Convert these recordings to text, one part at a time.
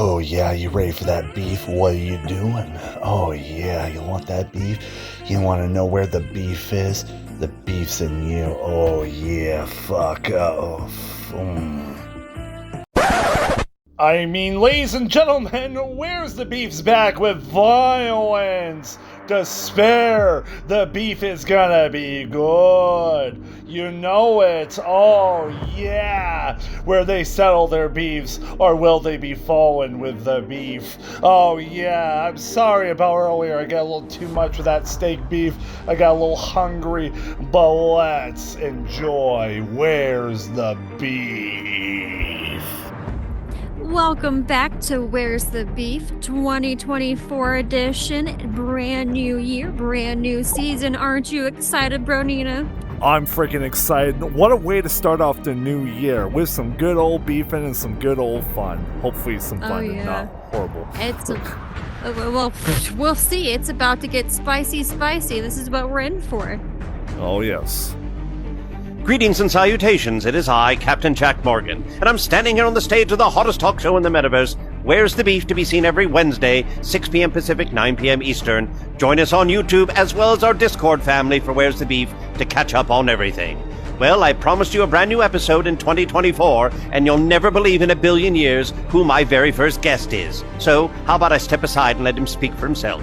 Oh yeah, you ready for that beef? What are you doing? Oh yeah, you want that beef? You want to know where the beef is? The beef's in you. Oh yeah, fuck. I mean, ladies and gentlemen, where's the beef's back with violence, despair. The beef is gonna be good. You know it. Oh yeah. Where they settle their beefs, or will they be fallen with the beef? Oh yeah. I'm sorry about earlier. I got a little too much of that steak beef. I got a little hungry, but let's enjoy. Where's the beef? Welcome back to Where's the Beef 2024 edition. Brand new year, brand new season. Aren't you excited, Bronina? I'm freaking excited. What a way to start off the new year with some good old beefing and some good old fun. Hopefully some fun and not horrible. Well, we'll see. It's about to get spicy. This is what we're in for. Oh, yes. Greetings and salutations, it is I, Captain Jack Morgan, and I'm standing here on the stage of the hottest talk show in the metaverse, Where's the Beef, to be seen every Wednesday, 6 p.m. Pacific, 9 p.m. Eastern. Join us on YouTube, as well as our Discord family for Where's the Beef, to catch up on everything. Well, I promised you a brand new episode in 2024, and you'll never believe in a billion years who my very first guest is. So, how about I step aside and let him speak for himself?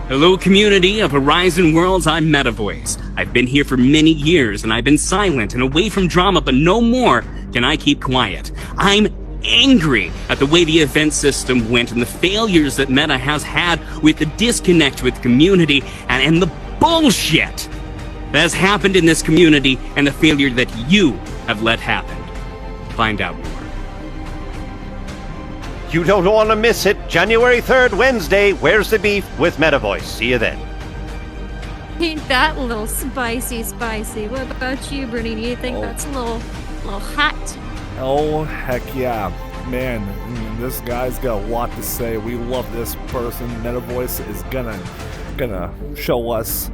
Hello, community of Horizon Worlds, I'm MetaVoice. I've been here for many years, and I've been silent and away from drama, but no more can I keep quiet. I'm angry at the way the event system went and the failures that Meta has had with the disconnect with community and the bullshit that has happened in this community and the failure that you have let happen. Find out more. You don't want to miss it. January 3rd, Wednesday, Where's the Beef with MetaVoice. See you then. Ain't that a little spicy? What about you, Brittany? Do you think that's a little hot? Oh, heck yeah. Man, this guy's got a lot to say. We love this person. MetaVoice is gonna show us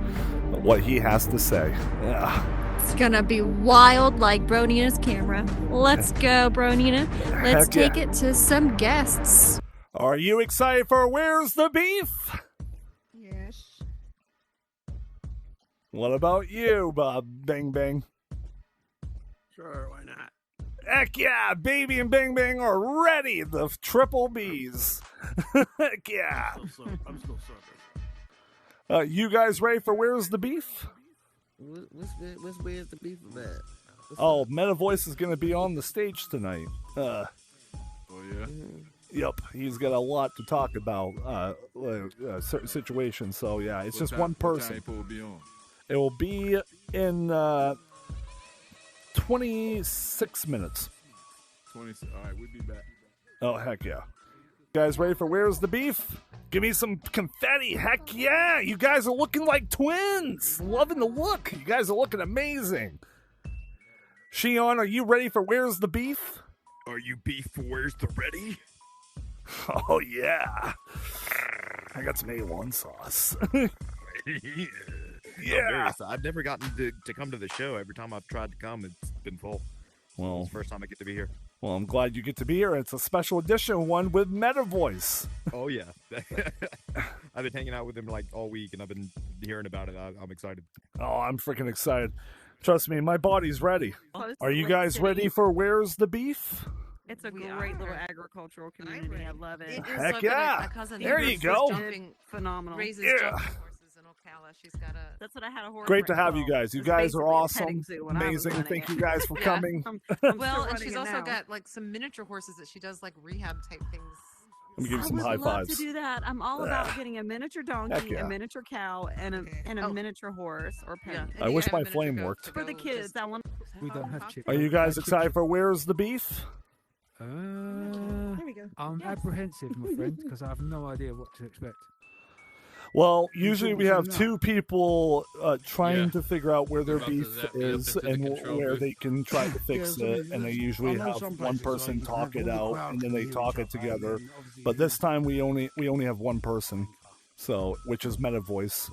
what he has to say. Yeah. It's gonna be wild like Bronina's camera. Let's go, Bronina. Let's take it to some guests. Are you excited for Where's the Beef? Yes. What about you, Bob Bang Bang? Sure, why not? Heck yeah, Baby and Bang Bang are ready. The triple B's. Heck yeah. I'm still sucker. You guys ready for Where's the Beef? What's Where's the Beef about? MetaVoice is going to be on the stage tonight. Oh, yeah? Yep, he's got a lot to talk about, certain situations. So, yeah, it's just one person. What time will be on? It will be in 26 minutes. 26. All right, we'll be back. Oh, heck yeah. You guys ready for Where's the Beef? Give me some confetti. Heck yeah. You guys are looking like twins. Loving the look. You guys are looking amazing. Shion, are you ready for Where's the Beef? Are you beef for Where's the Ready? Oh, yeah. I got some A1 sauce. Yeah. I've never gotten to come to the show. Every time I've tried to come, it's been full. Well, it's the first time I get to be here. Well, I'm glad you get to be here. It's a special edition one with MetaVoice. Oh, yeah. I've been hanging out with him like all week, and I've been hearing about it. I'm excited. Oh, I'm freaking excited. Trust me, my body's ready. Are you guys ready for Where's the Beef? It's a great little agricultural community. I love it. Heck yeah. There you go. Phenomenal. Raises jumping horses in Ocala. She's got a... That's what I had a horse. Great to have you guys. You guys are awesome. Amazing. Thank you guys for coming. Well, and she's also got like some miniature horses that she does like rehab type things. Let me give you some high I would love fives. to do that. I'm all about getting a miniature donkey, a miniature cow, and a miniature horse or pony. I wish my flame worked. For the kids, I want. We don't have chicken. Are you guys excited for Where's the Beef? There we go. I'm apprehensive, my friend, because I have no idea what to expect. Well, usually we have two people trying to figure out where their beef is and where they can try to fix it, and they usually have one person talk it out, and then they talk it together. But this time we only have one person, so which is MetaVoice.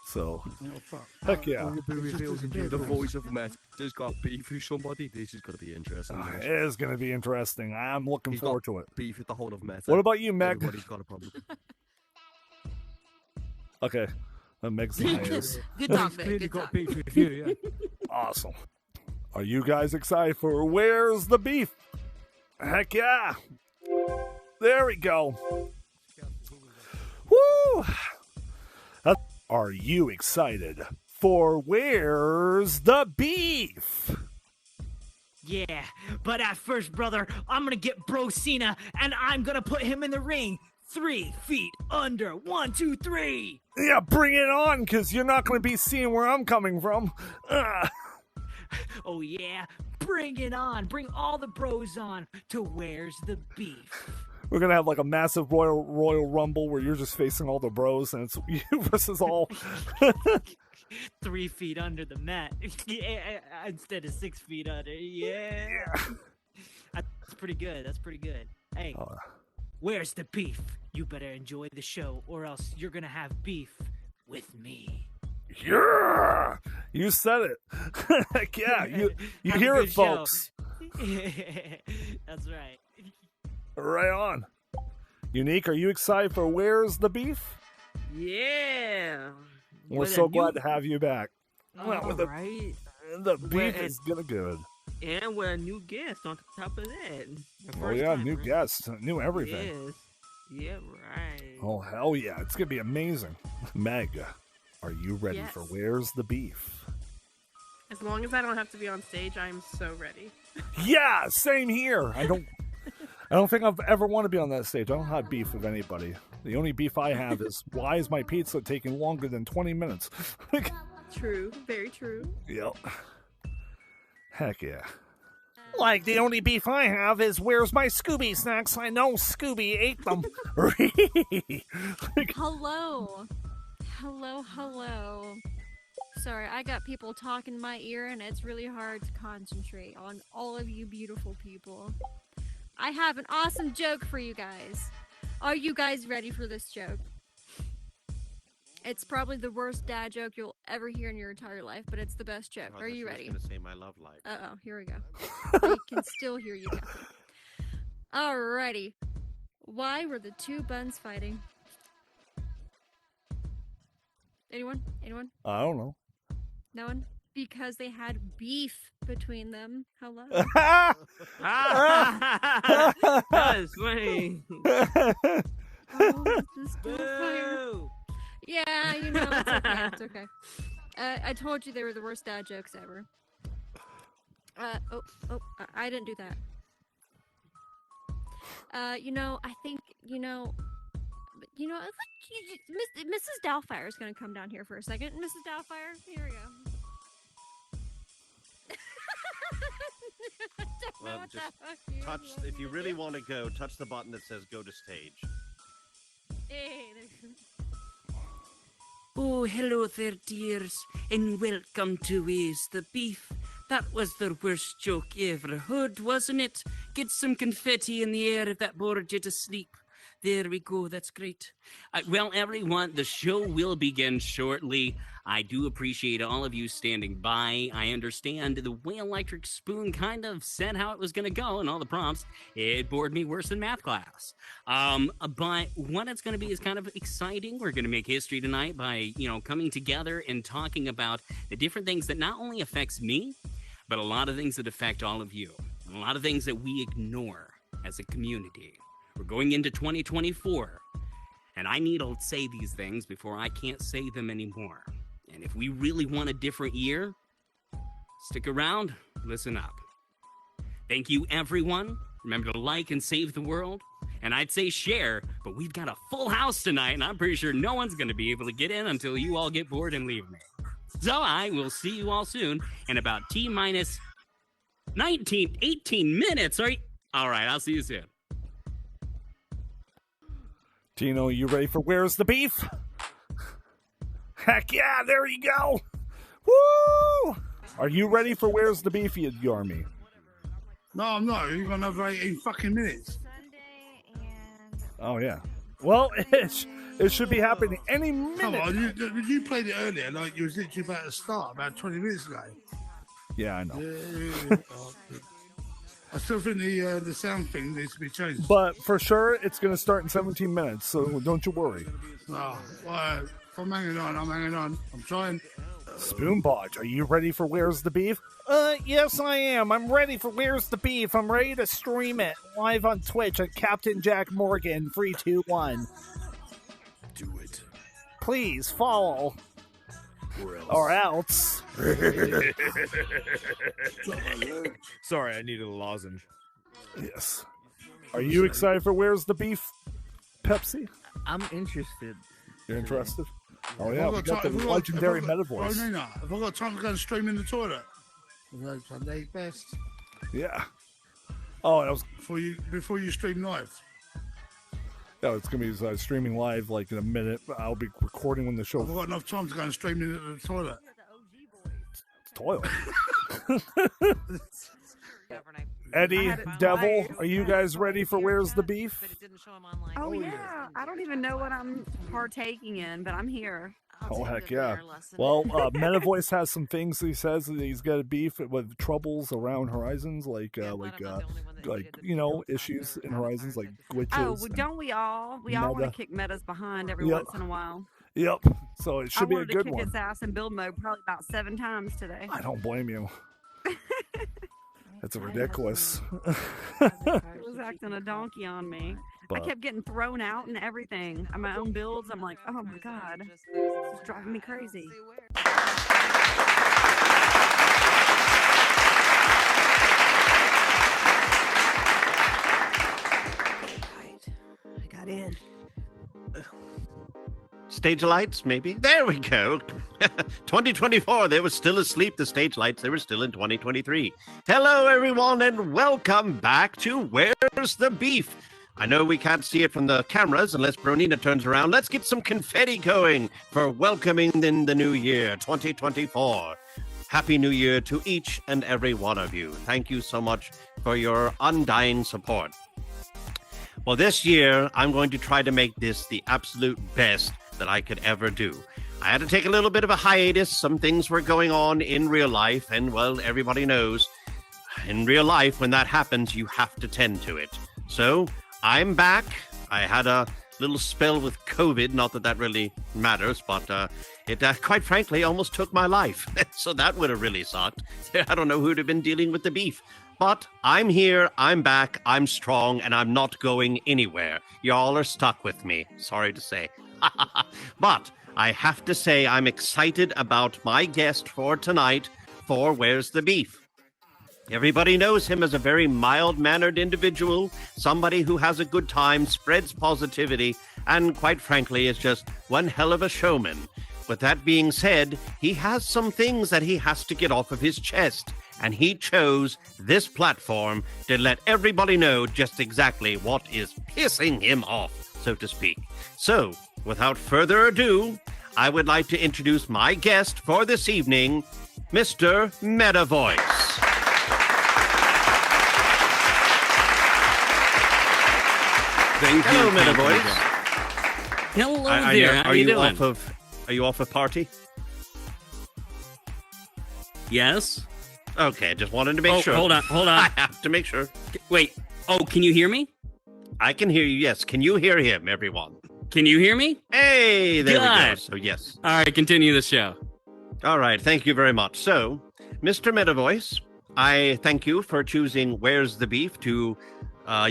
So, Oh, fuck. heck yeah. All will be revealed in due The course. voice of Matt has got beef with somebody. This is going to be interesting. It is going to be interesting. I'm looking He's forward got to it. beef with the whole of Meta. What about you, Meg? Everybody's got a problem. Okay. Meg's nice. Good talk, He's Meg. clearly Good got talk. beef with you, yeah. Awesome. Are you guys excited for Where's the Beef? Heck yeah. There we go. Woo! Are you excited for Where's the Beef? Yeah, but at first, brother, I'm gonna get Bro Cena, and I'm gonna put him in the ring 3 feet under. 1, 2, 3. Yeah, bring it on, because you're not going to be seeing where I'm coming from. Oh yeah, bring it on. Bring all the bros on to Where's the Beef. We're going to have like a massive Royal Rumble where you're just facing all the bros, and it's you versus all. 3 feet under the mat. Yeah, instead of 6 feet under. Yeah. That's pretty good. That's pretty good. Hey, Where's the Beef? You better enjoy the show, or else you're gonna have beef with me. Yeah, you said it. Heck yeah, you Have a hear good it, folks. That's right. Right on. Unique, are you excited for Where's the Beef? Yeah. We're so glad to have you back. Right. The beef is gonna good. And with a new guest on top of that. Oh yeah, new guests, new everything. Yes. Yeah, right. Oh hell yeah, it's gonna be amazing. Meg, are you ready for Where's the Beef? As long as I don't have to be on stage, I'm so ready. Yeah, same here. I don't think I've ever want to be on that stage. I don't have beef with anybody. The only beef I have is why is my pizza taking longer than 20 minutes? True, very true. Yep. Heck yeah. Like, the only beef I have is where's my Scooby snacks? I know Scooby ate them. Hello. Hello. Sorry, I got people talking in my ear, and it's really hard to concentrate on all of you beautiful people. I have an awesome joke for you guys. Are you guys ready for this joke? It's probably the worst dad joke you'll ever hear in your entire life, but it's the best joke. Are you ready? I was going to say my love life. Uh-oh, here we go. I can still hear you, Captain. Alrighty. Why were the two buns fighting? Anyone? I don't know. No one? Because they had beef between them. Hello. That's funny. Boo! Yeah, you know, it's okay. It's okay. I told you they were the worst dad jokes ever. I didn't do that. I think, Mrs. Doubtfire is going to come down here for a second. Mrs. Doubtfire, here we go. Well, just touch, if you really want to go, touch the button that says go to stage. Hey, there. Oh, hello there, dears, and welcome to Where's the Beef. That was the worst joke ever heard, wasn't it? Get some confetti in the air if that bored you to sleep. There we go, that's great. Well, everyone, the show will begin shortly. I do appreciate all of you standing by. I understand the way Electric Spoon kind of said how it was going to go and all the prompts. It bored me worse than math class. But what it's going to be is kind of exciting. We're going to make history tonight by, coming together and talking about the different things that not only affects me, but a lot of things that affect all of you. A lot of things that we ignore as a community. We're going into 2024, and I need to say these things before I can't say them anymore. And if we really want a different year, stick around, listen up. Thank you, everyone. Remember to like and save the world. And I'd say share, but we've got a full house tonight, and I'm pretty sure no one's going to be able to get in until you all get bored and leave me. So I will see you all soon in about T-minus 18 minutes. All right, I'll see you soon. Tino, you ready for Where's the Beef? Heck yeah, there you go. Woo! Are you ready for Where's the Beef, you Yarmy? No, I'm not. You've got another 18 fucking minutes. Oh, yeah. Well, it should be happening any minute. Come on, you played it earlier, like you was literally about to start about 20 minutes ago. Yeah, I know. I still think the sound thing needs to be changed. But for sure, it's going to start in 17 minutes, so don't you worry. Oh, well, if I'm hanging on. I'm trying. Spoonbodge, are you ready for Where's the Beef? Yes, I am. I'm ready for Where's the Beef. I'm ready to stream it live on Twitch at Captain Jack Morgan 321. Do it. Please follow. Or else. Sorry, I needed a lozenge. Yes. Are you excited for Where's the Beef, Pepsi? I'm interested. You're interested? Oh, yeah, we got the legendary MetaVoice. Oh, no. Have I got time to go and stream in the toilet? Sunday best. Yeah. Oh, that was... Before you stream live? Yeah, it's going to be streaming live like in a minute. I'll be recording when the show... I've got enough time to go and stream in the toilet. Toilet. Eddie, Devil, are you guys ready for Where's the Beef? Oh, yeah. I don't even know what I'm partaking in, but I'm here. Oh, heck yeah. Well, MetaVoice has some things he says that he's got a beef with troubles around Horizons, like issues in Horizons, like glitches. Oh, well, don't we all? We all want to kick Meta's behind every once in a while. Yep. So it should be a good one. I wanted to kick its ass in build mode probably about 7 times today. I don't blame you. That's ridiculous. It was acting a donkey on me. I kept getting thrown out and everything. On my own builds, I'm like, oh my god, it's driving me crazy. I got in. Stage lights, maybe? There we go. 2024, they were still asleep, the stage lights. They were still in 2023. Hello, everyone, and welcome back to Where's the Beef? I know we can't see it from the cameras unless Bronina turns around. Let's get some confetti going for welcoming in the new year, 2024. Happy New Year to each and every one of you. Thank you so much for your undying support. Well, this year, I'm going to try to make this the absolute best that I could ever do. I had to take a little bit of a hiatus. Some things were going on in real life, and, well, everybody knows, in real life, when that happens, you have to tend to it. So, I'm back. I had a little spell with COVID, not that that really matters, but it, quite frankly, almost took my life. So that would have really sucked. I don't know who'd have been dealing with the beef. But I'm here, I'm back, I'm strong, and I'm not going anywhere. Y'all are stuck with me, sorry to say. But I have to say I'm excited about my guest for tonight for Where's the Beef? Everybody knows him as a very mild-mannered individual, somebody who has a good time, spreads positivity, and quite frankly is just one hell of a showman. With that being said, he has some things that he has to get off of his chest, and he chose this platform to let everybody know just exactly what is pissing him off, so to speak. So, without further ado, I would like to introduce my guest for this evening, Mr. MetaVoice. Thank you. Hello, MetaVoice. Hello there. How you doing? Are you off of party? Yes. Okay, just wanted to make sure. Hold on. I have to make sure. Wait. Oh, can you hear me? I can hear you, yes. Can you hear him, everyone? Can you hear me? Hey, there we go. So, yes. All right, continue the show. All right, thank you very much. So, Mr. MetaVoice, I thank you for choosing Where's the Beef to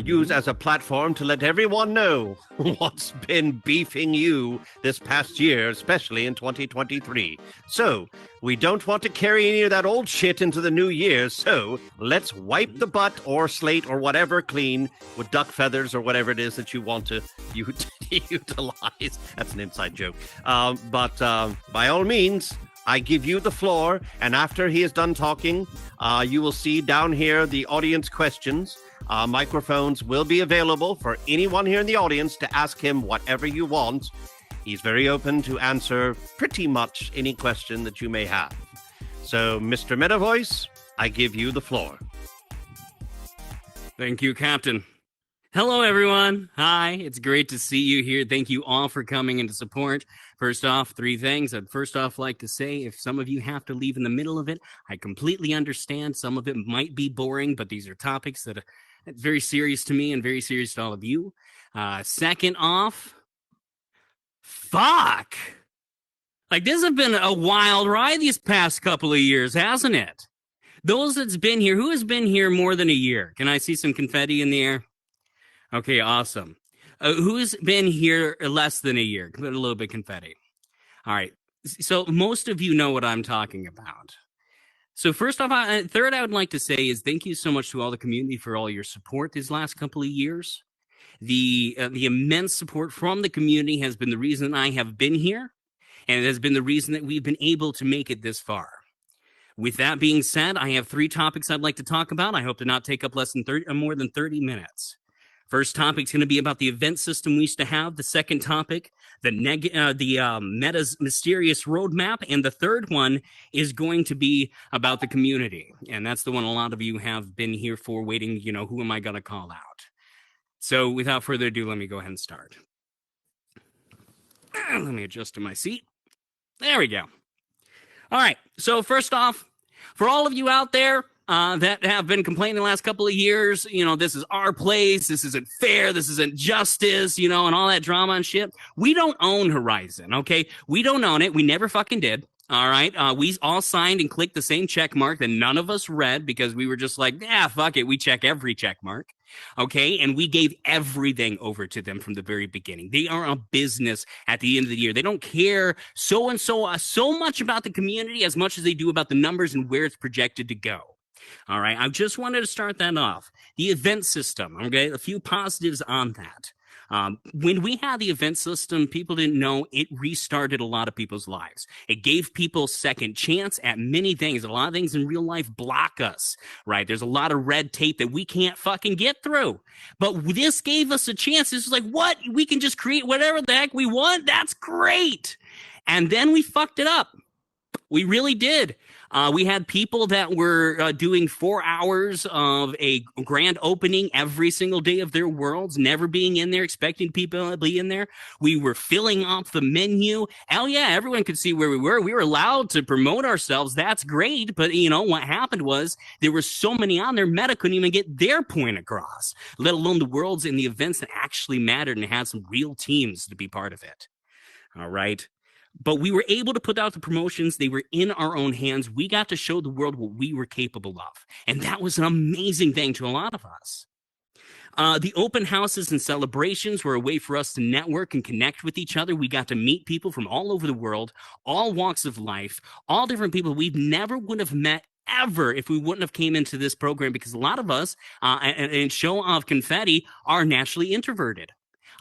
use as a platform to let everyone know what's been beefing you this past year, especially in 2023. So, we don't want to carry any of that old shit into the new year, so let's wipe the butt or slate or whatever clean with duck feathers or whatever it is that you want to utilize. That's an inside joke. But by all means, I give you the floor, and after he is done talking, you will see down here the audience questions. Microphones will be available for anyone here in the audience to ask him whatever you want. He's very open to answer pretty much any question that you may have. So, Mr. MetaVoice, I give you the floor. Thank you, Captain. Hello, everyone. Hi, it's great to see you here. Thank you all for coming in to support. First off, 3 things. I'd first off like to say if some of you have to leave in the middle of it, I completely understand. Some of it might be boring, but these are topics that are very serious to me and very serious to all of you. Second off, fuck. Like, this has been a wild ride these past couple of years, hasn't it? Those that's been here, who has been here more than a year? Can I see some confetti in the air? Okay, awesome. Who's been here less than a year? Put a little bit confetti. All right. So most of you know what I'm talking about. So first off, third, I would like to say is thank you so much to all the community for all your support these last couple of years. The immense support from the community has been the reason I have been here, and it has been the reason that we've been able to make it this far. With that being said, I have 3 topics I'd like to talk about. I hope to not take up more than 30 minutes. First topic is going to be about the event system we used to have. The second topic, the Meta's mysterious roadmap. And the third one is going to be about the community. And that's the one a lot of you have been here for, waiting, who am I going to call out? So without further ado, let me go ahead and start. Let me adjust to my seat. There we go. All right. So first off, for all of you out there that have been complaining the last couple of years, this is our place, this isn't fair, this isn't justice, and all that drama and shit. We don't own Horizon, okay? We don't own it. We never fucking did. All right. We all signed and clicked the same check mark that none of us read because we were just like, fuck it. We check every check mark. Okay. And we gave everything over to them from the very beginning. They are a business at the end of the year. They don't care so much about the community as much as they do about the numbers and where it's projected to go. All right. I just wanted to start that off. The event system. Okay. A few positives on that. When we had the event system, people didn't know it restarted a lot of people's lives. It gave people second chance at many things. A lot of things in real life block us, right? There's a lot of red tape that we can't fucking get through. But this gave us a chance. This was like, what? We can just create whatever the heck we want? That's great. And then we fucked it up. We really did. We had people that were doing 4 hours of a grand opening every single day of their worlds, never being in there, expecting people to be in there. We were filling up the menu. Hell yeah, everyone could see where we were. We were allowed to promote ourselves. That's great. But, what happened was there were so many on there, Meta couldn't even get their point across, let alone the worlds and the events that actually mattered and had some real teams to be part of it. All right. But we were able to put out the promotions. They were in our own hands. We got to show the world what we were capable of. And that was an amazing thing to a lot of us. The open houses and celebrations were a way for us to network and connect with each other. We got to meet people from all over the world, all walks of life, all different people we never would have met ever if we wouldn't have came into this program, because a lot of us, and show off confetti, are naturally introverted.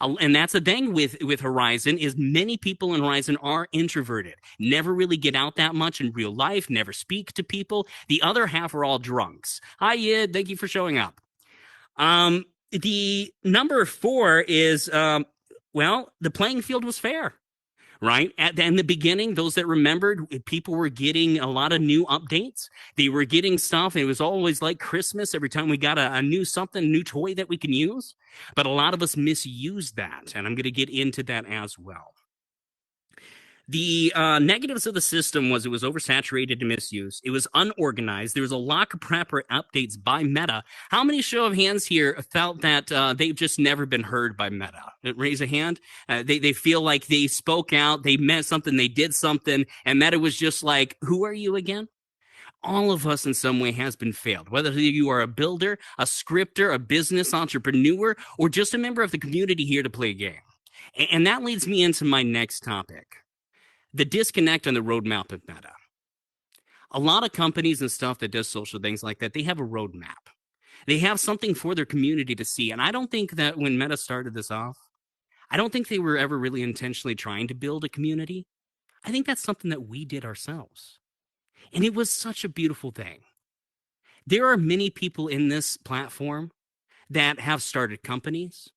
And that's the thing with Horizon is many people in Horizon are introverted, never really get out that much in real life, never speak to people. The other half are all drunks. Hi, Yid. Thank you for showing up. The number 4 is, the playing field was fair. Right? In the beginning, those that remembered, people were getting a lot of new updates. They were getting stuff. It was always like Christmas every time we got a new toy that we can use. But a lot of us misused that. And I'm going to get into that as well. The negatives of the system was it was oversaturated and misused. It was unorganized. There was a lack of proper updates by Meta. How many show of hands here felt that they've just never been heard by Meta? Raise a hand. They feel like they spoke out, they meant something, they did something, and Meta was just like, who are you again? All of us in some way has been failed, whether you are a builder, a scripter, a business entrepreneur, or just a member of the community here to play a game. And that leads me into my next topic. The disconnect on the roadmap of Meta. A lot of companies and stuff that does social things like that, they have a roadmap. They have something for their community to see. And I don't think that when Meta started this off, I don't think they were ever really intentionally trying to build a community. I think that's something that we did ourselves. And it was such a beautiful thing. There are many people in this platform that have started companies,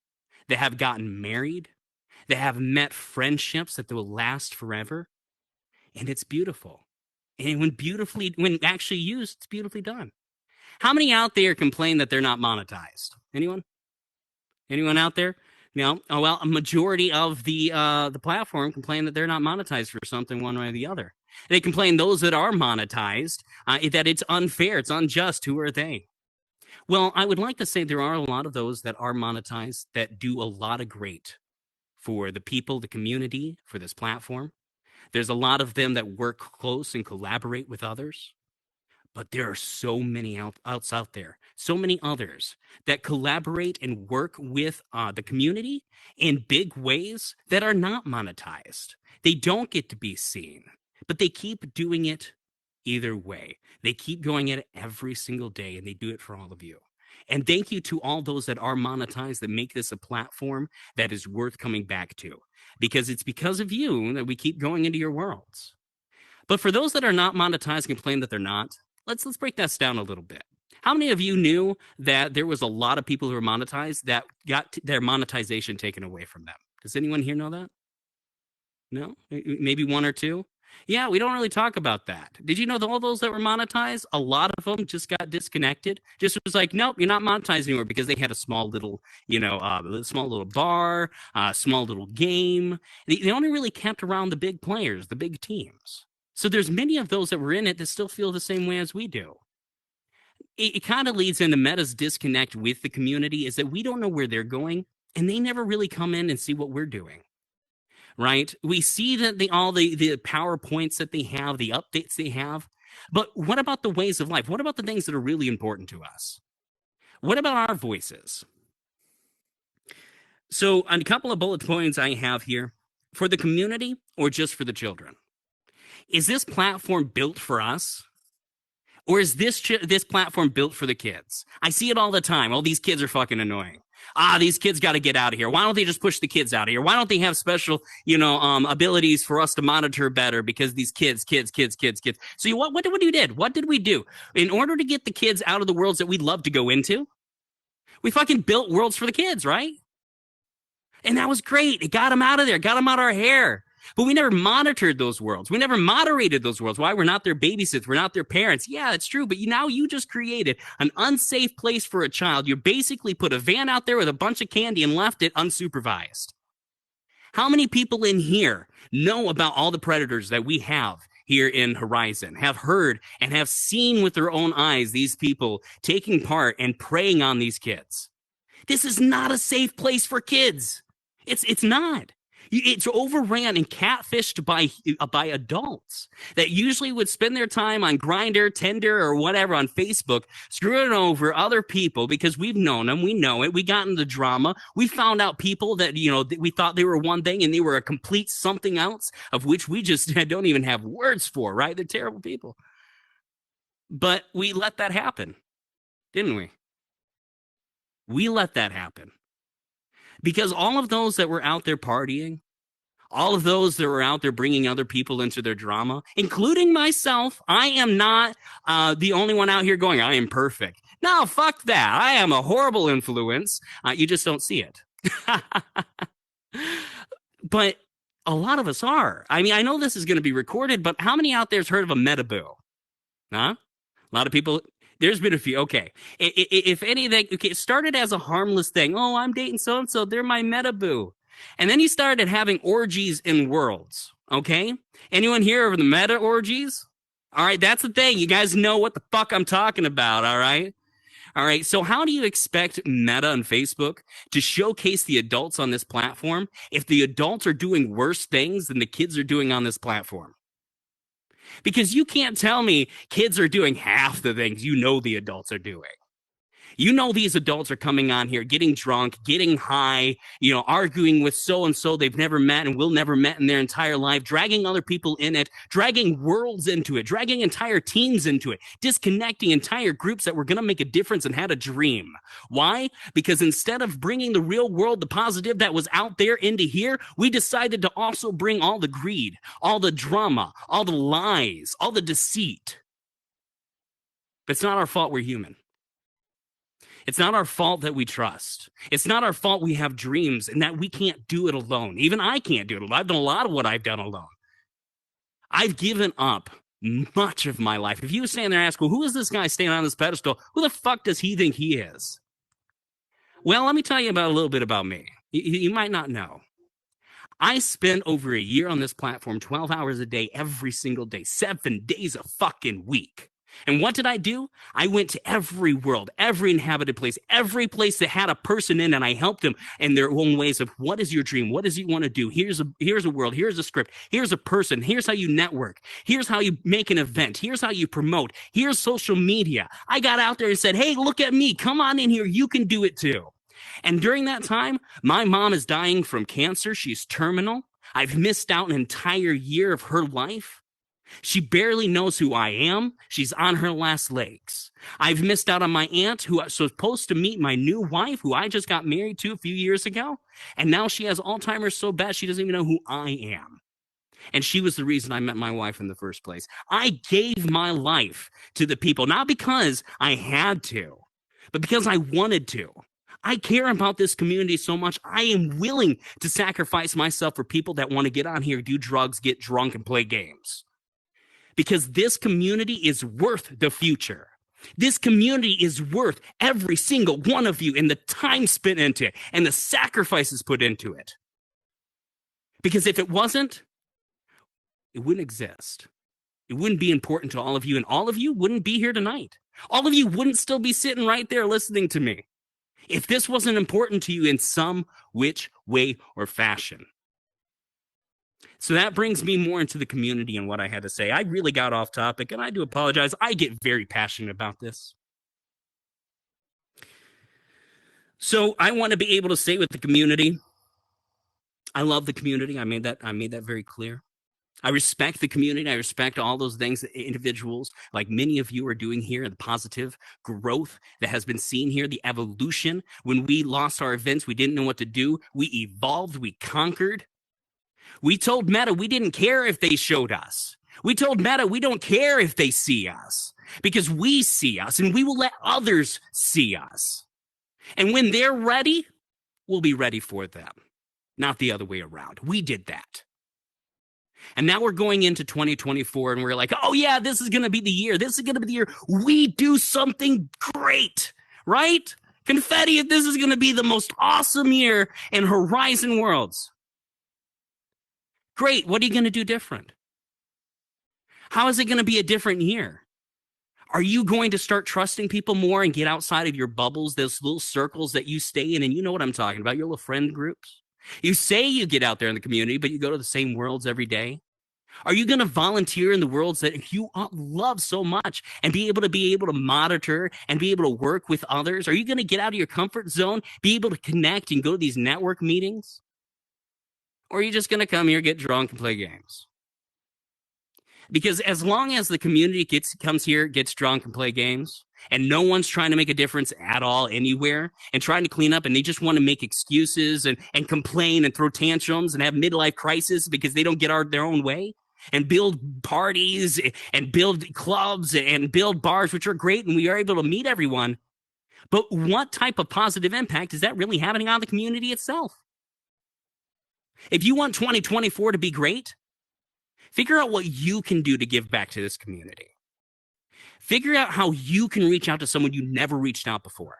that have gotten married, that have met friendships that will last forever. And it's beautiful. And when actually used, it's beautifully done. How many out there complain that they're not monetized? Anyone? Anyone out there? No. Oh well, a majority of the platform complain that they're not monetized for something one way or the other. They complain those that are monetized that it's unfair, it's unjust. Who are they? Well, I would like to say there are a lot of those that are monetized that do a lot of great for the people, the community, for this platform. There's a lot of them that work close and collaborate with others. But there are so many outs out there, so many others that collaborate and work with the community in big ways that are not monetized. They don't get to be seen, but they keep doing it either way. They keep going at it every single day, and they do it for all of you. And thank you to all those that are monetized that make this a platform that is worth coming back to, because it's because of you that we keep going into your worlds. But for those that are not monetized and complain that they're not, let's break this down a little bit. How many of you knew that there was a lot of people who were monetized that got their monetization taken away from them? Does anyone here know that? No? Maybe one or two? Yeah, we don't really talk about that. Did you know that all those that were monetized, a lot of them just got disconnected? Just was like, nope, you're not monetized anymore because they had a small little, small little bar, small little game. They only really kept around the big players, the big teams. So there's many of those that were in it that still feel the same way as we do. It kind of leads into Meta's disconnect with the community is that we don't know where they're going, and they never really come in and see what we're doing. Right? We see that all the PowerPoints that they have, the updates they have, but what about the ways of life? What about the things that are really important to us? What about our voices? So a couple of bullet points I have here for the community or just for the children. Is this platform built for us? Or is this platform built for the kids? I see it all the time. Oh, these kids are fucking annoying. These kids got to get out of here. Why don't they just push the kids out of here? Why don't they have special, abilities for us to monitor better? Because these kids. So what did we do? What did we do? In order to get the kids out of the worlds that we'd love to go into, we fucking built worlds for the kids, right? And that was great. It got them out of there, got them out of our hair. But we never monitored those worlds. We never moderated those worlds. Why? We're not their babysitters. We're not their parents. Yeah, it's true. But now you just created an unsafe place for a child. You basically put a van out there with a bunch of candy and left it unsupervised. How many people in here know about all the predators that we have here in Horizon, have heard and have seen with their own eyes these people taking part and preying on these kids? This is not a safe place for kids. It's not. It's overran and catfished by adults that usually would spend their time on Grindr, Tinder, or whatever on Facebook, screwing over other people because we've known them, we know it, we got into drama, we found out people that, we thought they were one thing and they were a complete something else, of which we just don't even have words for, right? They're terrible people. But we let that happen, didn't we? We let that happen. Because all of those that were out there partying, all of those that were out there bringing other people into their drama, including myself, I am not the only one out here going, I am perfect. No, fuck that. I am a horrible influence. You just don't see it. But a lot of us are. I mean, I know this is going to be recorded, but how many out there has heard of a metaboo? Huh? A lot of people. There's been a few. Okay. If anything, okay, it started as a harmless thing. Oh, I'm dating so-and-so. They're my metaboo. And then he started having orgies in worlds. Okay. Anyone here over the meta orgies? All right. That's the thing. You guys know what the fuck I'm talking about. All right. All right. So how do you expect Meta and Facebook to showcase the adults on this platform if the adults are doing worse things than the kids are doing on this platform? Because you can't tell me kids are doing half the things the adults are doing. These adults are coming on here, getting drunk, getting high, arguing with so-and-so they've never met and will never met in their entire life, dragging other people in it, dragging worlds into it, dragging entire teams into it, disconnecting entire groups that were going to make a difference and had a dream. Why? Because instead of bringing the real world, the positive that was out there into here, we decided to also bring all the greed, all the drama, all the lies, all the deceit. But it's not our fault we're human. It's not our fault that we trust. It's not our fault we have dreams and that we can't do it alone. Even I can't do it alone. I've done a lot of what I've done alone. I've given up much of my life. If you stand there and ask, well, who is this guy standing on this pedestal? Who the fuck does he think he is? Well, let me tell you about a little bit about me. You might not know. I spent over a year on this platform, 12 hours a day, every single day, 7 days a fucking week. And what did I do? I went to every world, every inhabited place, every place that had a person in, and I helped them in their own ways of what is your dream? What does you want to do? Here's a world, here's a script, here's a person, here's how you network, here's how you make an event, here's how you promote, here's social media. I got out there and said, hey, look at me, come on in here, you can do it too. And during that time, my mom is dying from cancer. She's terminal. I've missed out an entire year of her life. She barely knows who I am. She's on her last legs. I've missed out on my aunt, who was supposed to meet my new wife, who I just got married to a few years ago. And now she has Alzheimer's so bad she doesn't even know who I am. And she was the reason I met my wife in the first place. I gave my life to the people, not because I had to, but because I wanted to. I care about this community so much. I am willing to sacrifice myself for people that want to get on here, do drugs, get drunk, and play games. Because this community is worth the future. This community is worth every single one of you and the time spent into it and the sacrifices put into it. Because if it wasn't, it wouldn't exist. It wouldn't be important to all of you, and all of you wouldn't be here tonight. All of you wouldn't still be sitting right there listening to me if this wasn't important to you in some which way or fashion. So that brings me more into the community and what I had to say. I really got off topic, and I do apologize. I get very passionate about this. So I want to be able to say with the community, I love the community. I made that very clear. I respect the community. I respect all those things that individuals like many of you are doing here, the positive growth that has been seen here, the evolution. When we lost our events, we didn't know what to do. We evolved. We conquered. We told Meta we didn't care if they showed us. We told Meta we don't care if they see us because we see us and we will let others see us. And when they're ready, we'll be ready for them, not the other way around. We did that. And now we're going into 2024 and we're like, oh yeah, this is going to be the year. This is going to be the year we do something great, right? Confetti, if this is going to be the most awesome year in Horizon Worlds. Great. What are you going to do different? How is it going to be a different year? Are you going to start trusting people more and get outside of your bubbles, those little circles that you stay in? And you know what I'm talking about, your little friend groups. You say you get out there in the community, but you go to the same worlds every day. Are you going to volunteer in the worlds that you love so much and be able to monitor and be able to work with others? Are you going to get out of your comfort zone, be able to connect and go to these network meetings? Or are you just going to come here, get drunk, and play games? Because as long as the community comes here, gets drunk, and play games, and no one's trying to make a difference at all anywhere and trying to clean up, and they just want to make excuses and complain and throw tantrums and have midlife crisis because they don't get their own way, and build parties and build clubs and build bars, which are great, and we are able to meet everyone. But what type of positive impact is that really having on the community itself? If you want 2024 to be great, figure out what you can do to give back to this community. Figure out how you can reach out to someone you never reached out before.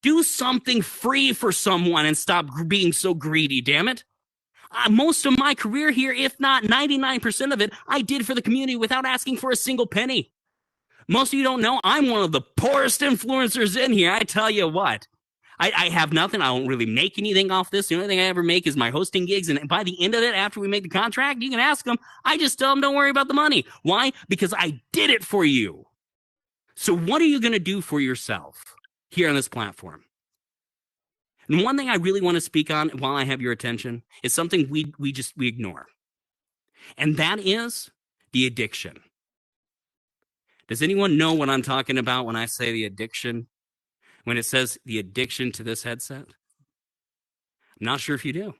Do something free for someone and stop being so greedy, damn it. Most of my career here, if not 99% of it, I did for the community without asking for a single penny. Most of you don't know, I'm one of the poorest influencers in here. I tell you what. I have nothing. I don't really make anything off this. The only thing I ever make is my hosting gigs. And by the end of it, after we make the contract, you can ask them. I just tell them, don't worry about the money. Why? Because I did it for you. So what are you going to do for yourself here on this platform? And one thing I really want to speak on while I have your attention is something we ignore. And that is the addiction. Does anyone know what I'm talking about when I say the addiction? When it says the addiction to this headset? I'm not sure if you do.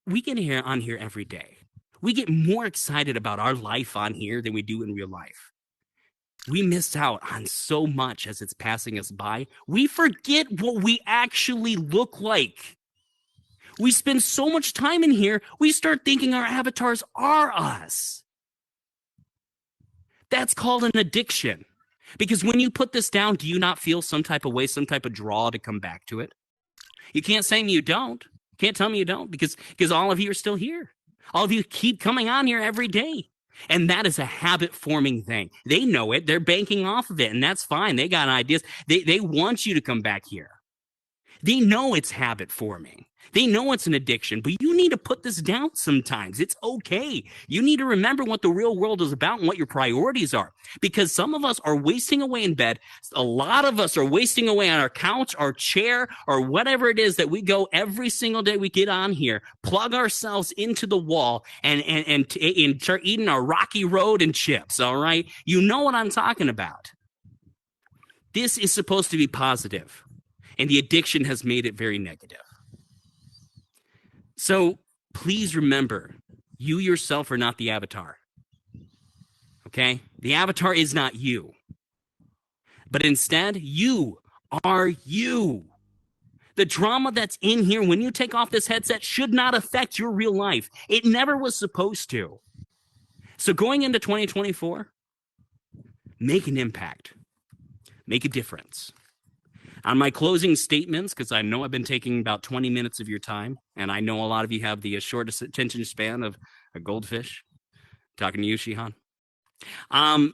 We get on here every day. We get more excited about our life on here than we do in real life. We miss out on so much as it's passing us by. We forget what we actually look like. We spend so much time in here, we start thinking our avatars are us. That's called an addiction. Because when you put this down, do you not feel some type of way, some type of draw to come back to it? You can't say you don't. You can't tell me you don't because all of you are still here. All of you keep coming on here every day. And that is a habit-forming thing. They know it. They're banking off of it, and that's fine. They got ideas. They want you to come back here. They know it's habit-forming. They know it's an addiction, but you need to put this down sometimes. It's okay. You need to remember what the real world is about and what your priorities are, because some of us are wasting away in bed. A lot of us are wasting away on our couch, our chair, or whatever it is that we go every single day we get on here, plug ourselves into the wall and start eating our Rocky Road and chips, all right? You know what I'm talking about. This is supposed to be positive, and the addiction has made it very negative. So please remember, you yourself are not the avatar. Okay? The avatar is not you. But instead, you are you. The drama that's in here when you take off this headset should not affect your real life. It never was supposed to. So going into 2024, make an impact. Make a difference. On my closing statements, because I know I've been taking about 20 minutes of your time, and I know a lot of you have the shortest attention span of a goldfish. Talking to you, Shihan. I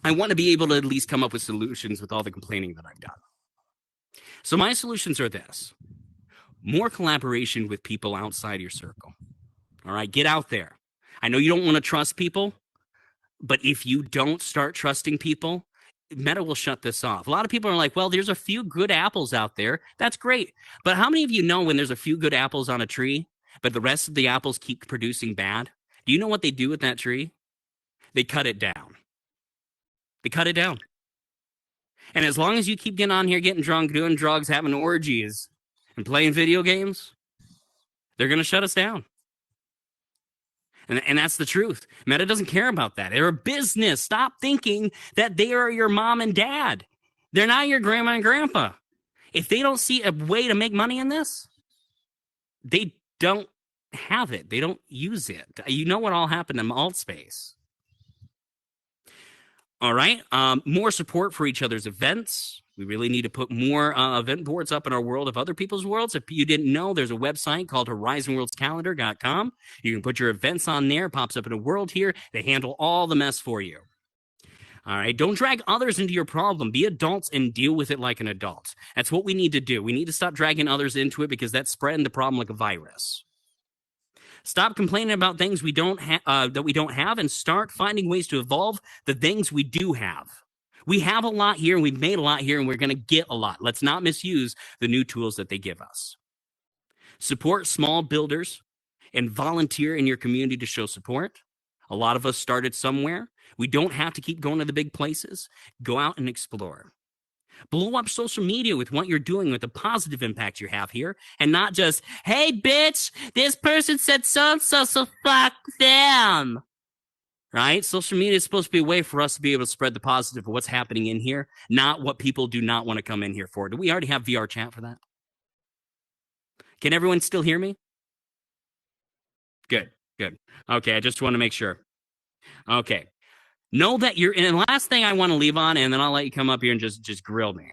want to be able to at least come up with solutions with all the complaining that I've done. So my solutions are this. More collaboration with people outside your circle. All right, get out there. I know you don't want to trust people, but if you don't start trusting people, Meta will shut this off. A lot of people are like, well, there's a few good apples out there. That's great. But how many of you know when there's a few good apples on a tree, but the rest of the apples keep producing bad? Do you know what they do with that tree? They cut it down. They cut it down. And as long as you keep getting on here, getting drunk, doing drugs, having orgies, and playing video games, they're going to shut us down. And that's the truth. Meta doesn't care about that. They're a business. Stop thinking that they are your mom and dad. They're not your grandma and grandpa. If they don't see a way to make money in this, they don't have it. They don't use it. You know what all happened in alt space. All right. More support for each other's events. We really need to put more event boards up in our world of other people's worlds. If you didn't know, there's a website called horizonworldscalendar.com. You can put your events on there. It pops up in a world here. They handle all the mess for you. All right. Don't drag others into your problem. Be adults and deal with it like an adult. That's what we need to do. We need to stop dragging others into it because that's spreading the problem like a virus. Stop complaining about things we don't that we don't have and start finding ways to evolve the things we do have. We have a lot here, and we've made a lot here, and we're going to get a lot. Let's not misuse the new tools that they give us. Support small builders and volunteer in your community to show support. A lot of us started somewhere. We don't have to keep going to the big places. Go out and explore. Blow up social media with what you're doing, with the positive impact you have here, and not just, hey, bitch, this person said so-and-so, so fuck them. Right? Social media is supposed to be a way for us to be able to spread the positive of what's happening in here, not what people do not want to come in here for. Do we already have VR chat for that? Can everyone still hear me? Good, good. Okay, I just want to make sure. Okay. Know that you're, and the last thing I want to leave on, and then I'll let you come up here and just grill me.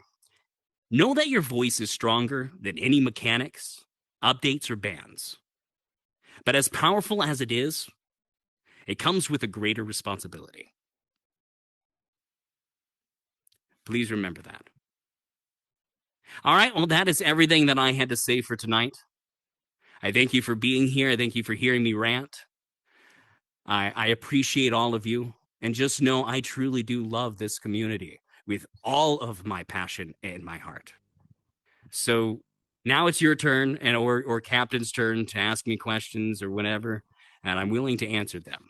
Know that your voice is stronger than any mechanics, updates, or bans. But as powerful as it is, it comes with a greater responsibility. Please remember that. All right, well, that is everything that I had to say for tonight. I thank you for being here. I thank you for hearing me rant. I appreciate all of you. And just know I truly do love this community with all of my passion and my heart. So now it's your turn or Captain's turn to ask me questions or whatever, and I'm willing to answer them.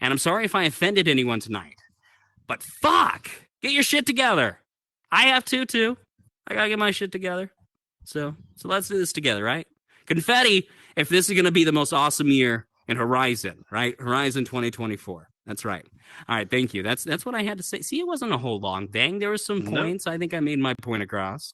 And I'm sorry if I offended anyone tonight, but fuck, get your shit together. I have to too. I gotta get my shit together. So let's do this together, right? Confetti, if this is gonna be the most awesome year in Horizon, right? Horizon 2024. That's right. All right, thank you. That's what I had to say. See, it wasn't a whole long thing. There were some points. I think I made my point across.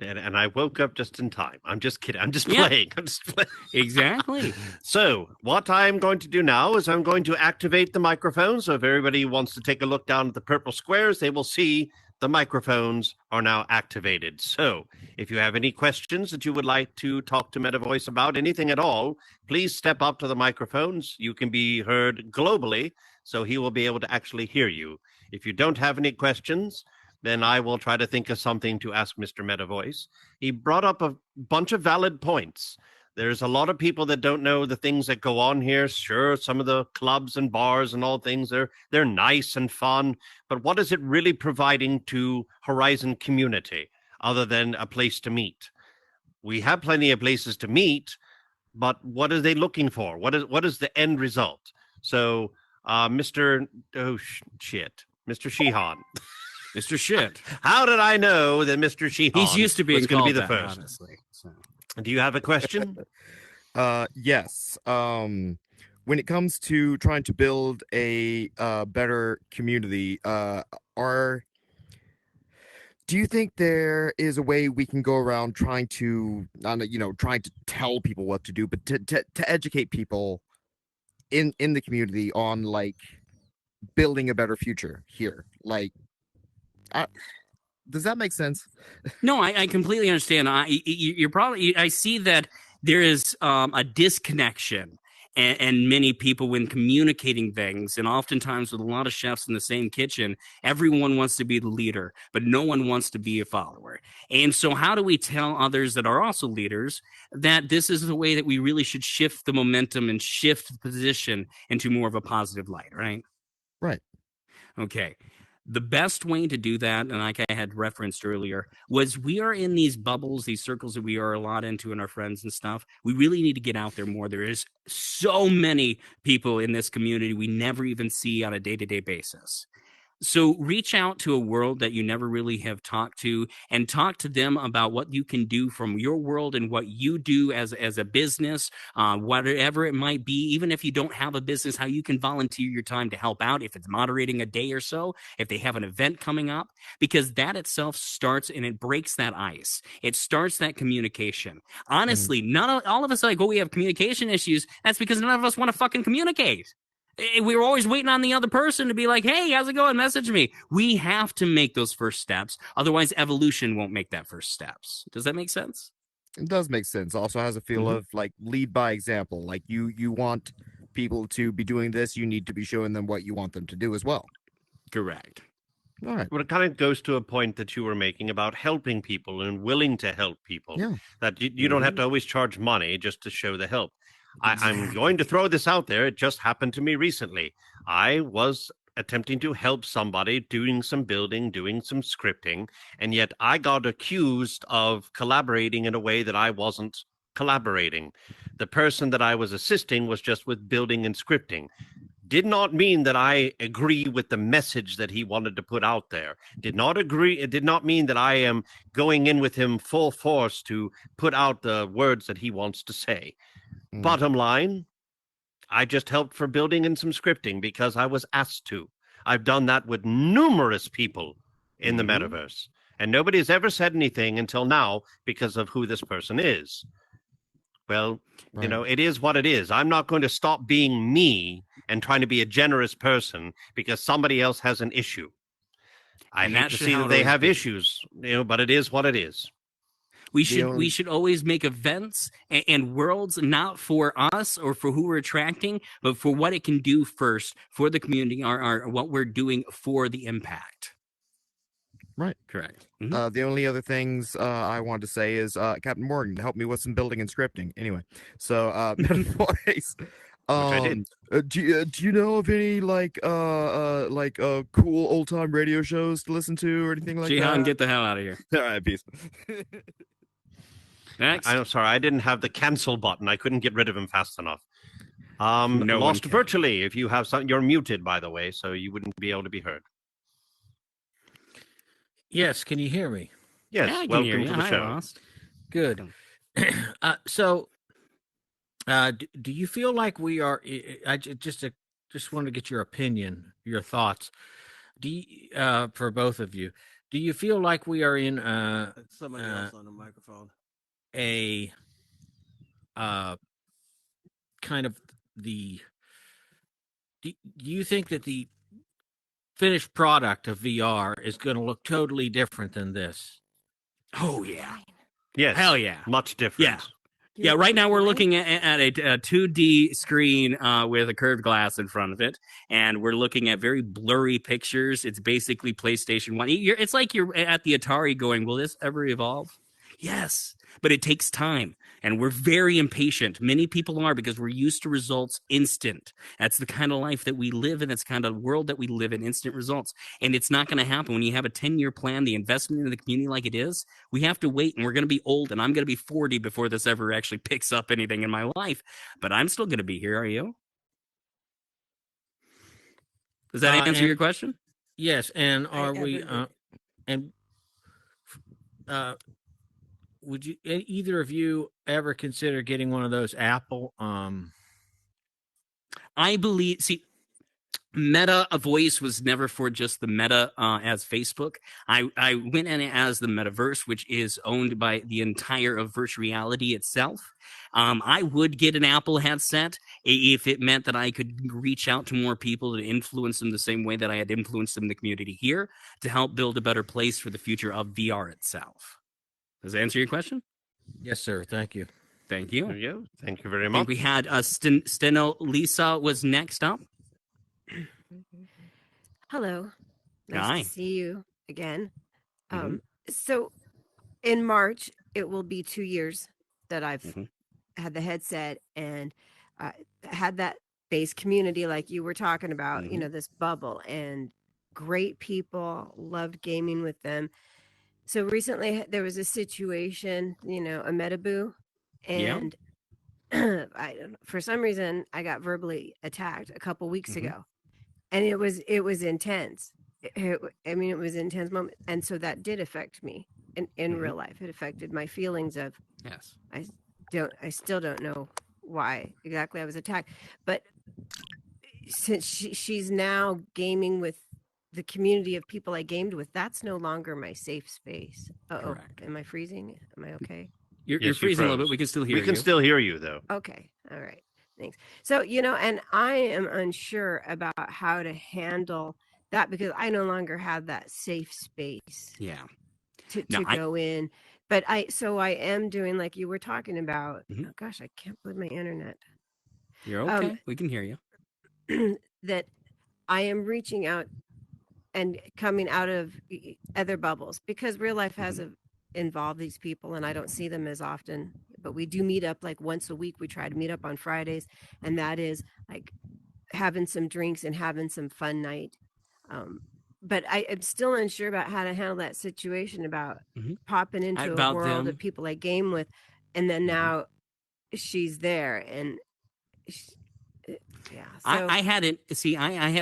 And I woke up just in time. I'm just kidding. I'm just playing. I'm just playing. Exactly. So what I'm going to do now is I'm going to activate the microphone. So if everybody wants to take a look down at the purple squares, they will see the microphones are now activated. So, if you have any questions that you would like to talk to MetaVoice about, anything at all, please step up to the microphones. You can be heard globally, so he will be able to actually hear you. If you don't have any questions, then I will try to think of something to ask Mr. MetaVoice. He brought up a bunch of valid points. There's a lot of people that don't know the things that go on here. Sure, some of the clubs and bars and all things, they're nice and fun, but what is it really providing to Horizon community other than a place to meet? We have plenty of places to meet, but what are they looking for? What is the end result? So, Mr. Shit, Mr. Sheehan. Mr. Shit. How did I know that Mr. Sheehan He's used to being was going to be called the that, first? honestly. So. Do you have a question? Yes. When it comes to trying to build a better community, do you think there is a way we can go around trying to, trying to tell people what to do, but to educate people in the community on like building a better future here? Like, does that make sense? No, I completely understand. You're probably. I see that there is a disconnection, and many people when communicating things, and oftentimes with a lot of chefs in the same kitchen, everyone wants to be the leader, but no one wants to be a follower. And so, how do we tell others that are also leaders that this is the way that we really should shift the momentum and shift the position into more of a positive light? Right. Right. Okay. The best way to do that, and like I had referenced earlier, was we are in these bubbles, these circles that we are a lot into and our friends and stuff. We really need to get out there more. There is so many people in this community we never even see on a day-to-day basis. So reach out to a world that you never really have talked to and talk to them about what you can do from your world and what you do as a business, whatever it might be, even if you don't have a business, how you can volunteer your time to help out, if it's moderating a day or so, if they have an event coming up, because that itself starts and it breaks that ice. It starts that communication. Honestly, all of us are like, oh, we have communication issues. That's because none of us want to fucking communicate. We were always waiting on the other person to be like, hey, how's it going? Message me. We have to make those first steps. Otherwise, evolution won't make that first steps. Does that make sense? It does make sense. Also has a feel of like lead by example. Like you want people to be doing this, you need to be showing them what you want them to do as well. Correct. All right. Well, it kind of goes to a point that you were making about helping people and willing to help people. Yeah. That you don't have to always charge money just to show the help. I'm going to throw this out there. It just happened to me recently. I was attempting to help somebody doing some building, doing some scripting, and yet I got accused of collaborating in a way that I wasn't collaborating. The person that I was assisting was just with building and scripting. Did not mean that I agree with the message that he wanted to put out there. Did not agree. It did not mean that I am going in with him full force to put out the words that he wants to say. Bottom line, I just helped for building and some scripting because I was asked to. I've done that with numerous people in the metaverse, and nobody's ever said anything until now because of who this person is. Well, you know, it is what it is. I'm not going to stop being me and trying to be a generous person because somebody else has an issue. I hate to see that they have issues, you know, but it is what it is. We should always make events and worlds not for us or for who we're attracting, but for what it can do first for the community or what we're doing for the impact. Right. Correct. The only other things I wanted to say is Captain Morgan help me with some building and scripting. Anyway, so MetaVoice. Do you know of any cool old time radio shows to listen to or anything like that? Jihan, get the hell out of here. All right, peace. Next. I'm sorry, I didn't have the cancel button. I couldn't get rid of him fast enough. Lost virtually. If you have something, you're muted, by the way, so you wouldn't be able to be heard. Yes, can you hear me? Yes, yeah, welcome to the show. Lost. Good. Do you feel like we are? I just want to get your opinion, your thoughts. For both of you, do you feel like we are in somebody else on the microphone? A kind of the. Do you think that the finished product of VR is going to look totally different than this. Oh yeah. Yes. Hell yeah. Much different. Yeah. Yeah, right now we're looking at a 2D screen with a curved glass in front of it, and we're looking at very blurry pictures. It's basically PlayStation 1. It's like you're at the Atari going, will this ever evolve? Yes, but it takes time, and we're very impatient. Many people are because we're used to results instant. That's the kind of life that we live in. That's the kind of world that we live in, instant results. And it's not going to happen when you have a 10-year plan, the investment in the community like it is. We have to wait, and we're going to be old, and I'm going to be 40 before this ever actually picks up anything in my life. But I'm still going to be here. Are you? Does that answer your question? Yes, and are we would you either of you ever consider getting one of those Apple I believe MetaVoice was never for just the Meta as Facebook. I went in as the Metaverse, which is owned by the entire of virtual reality itself. I would get an Apple headset if it meant that I could reach out to more people to influence them the same way that I had influenced them in the community here to help build a better place for the future of VR itself. Does that answer your question? Yes, sir. Thank you. Thank you. There you go. Thank you very much. I think we had Steno Lisa was next up. Hello. Nice Hi. to see you again. So in March, it will be 2 years that I've had the headset and had that base community like you were talking about, you know, this bubble and great people, loved gaming with them. So recently there was a situation, you know, a metaboo, and I don't know, for some reason I got verbally attacked a couple weeks ago, and it was intense. I mean, it was an intense moment, and so that did affect me in real life. It affected my feelings of I still don't know why exactly I was attacked, but since she's now gaming with the community of people I gamed with, that's no longer my safe space. Uh-oh. Am I freezing? Am I okay? You're freezing a little bit. We can still hear you. We can still hear you, though. Okay. All right. Thanks. So, you know, and I am unsure about how to handle that because I no longer have that safe space. Yeah. To go in. But I am doing like you were talking about. Oh gosh, I can't believe my internet. You're okay. We can hear you. That I am reaching out and coming out of other bubbles because real life has involved these people and I don't see them as often, but we do meet up like once a week. We try to meet up on Fridays, and that is like having some drinks and having some fun night. But I am still unsure about how to handle that situation about popping into a world of people I game with, and then now she's there and yeah. So, I had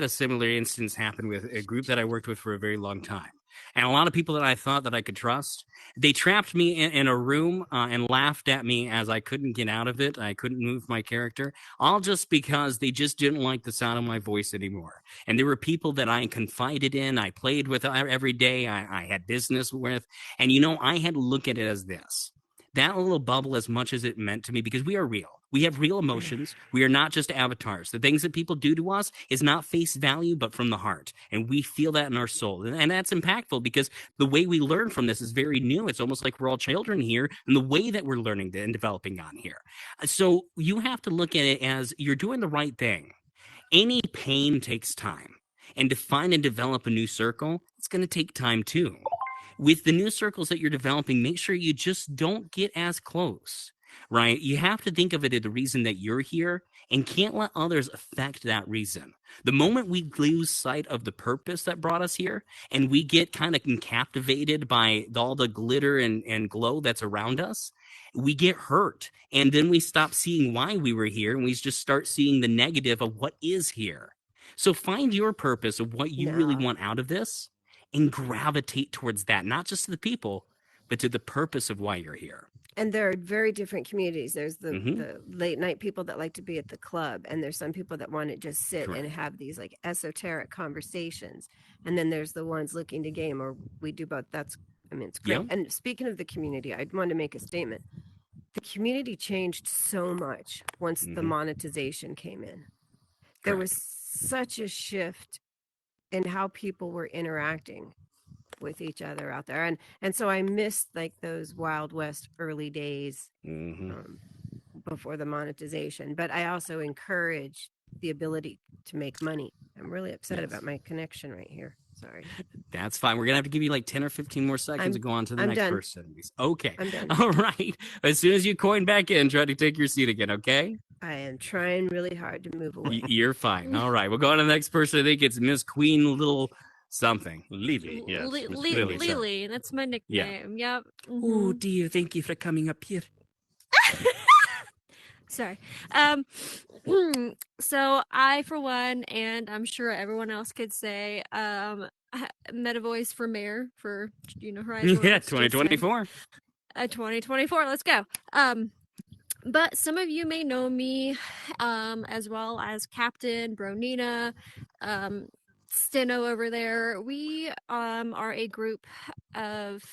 a similar instance happen with a group that I worked with for a very long time. And a lot of people that I thought that I could trust, they trapped me in a room and laughed at me as I couldn't get out of it. I couldn't move my character, all just because they just didn't like the sound of my voice anymore. And there were people that I confided in, I played with every day, I had business with. And, you know, I had to look at it as this. That little bubble, as much as it meant to me, because we are real. We have real emotions. We are not just avatars. The things that people do to us is not face value, but from the heart. And we feel that in our soul. And that's impactful because the way we learn from this is very new. It's almost like we're all children here in the way that we're learning and developing on here. So you have to look at it as you're doing the right thing. Any pain takes time. And to find and develop a new circle, it's going to take time too. With the new circles that you're developing, make sure you just don't get as close, right? You have to think of it as the reason that you're here and can't let others affect that reason. The moment we lose sight of the purpose that brought us here and we get kind of captivated by all the glitter and glow that's around us, we get hurt. And then we stop seeing why we were here and we just start seeing the negative of what is here. So find your purpose of what you really want out of this and gravitate towards that, not just to the people, but to the purpose of why you're here. And there are very different communities. There's the late night people that like to be at the club, and there's some people that want to just sit and have these like esoteric conversations. And then there's the ones looking to game, or we do both. It's great. And speaking of the community, I want to make a statement. The community changed so much once the monetization came in. There was such a shift and how people were interacting with each other out there. And so I missed like those Wild West early days before the monetization. But I also encourage the ability to make money. I'm really upset about my connection right here. Sorry. That's fine. We're going to have to give you like 10 or 15 more seconds to go on to the next person. Okay. I'm done. All right. As soon as you coin back in, try to take your seat again, okay? I am trying really hard to move away. You're fine. All right. We'll go on to the next person. I think it's Miss Queen Little something. Lily, yes. Lily. That's my nickname. Yep. Oh, dear. Thank you for coming up here. Sorry. So I, for one, and I'm sure everyone else could say, MetaVoice for mayor for, Horizon. Yeah, 2024. 2024. Let's go. But some of you may know me, as well as Captain Bronina, Steno over there. We are a group of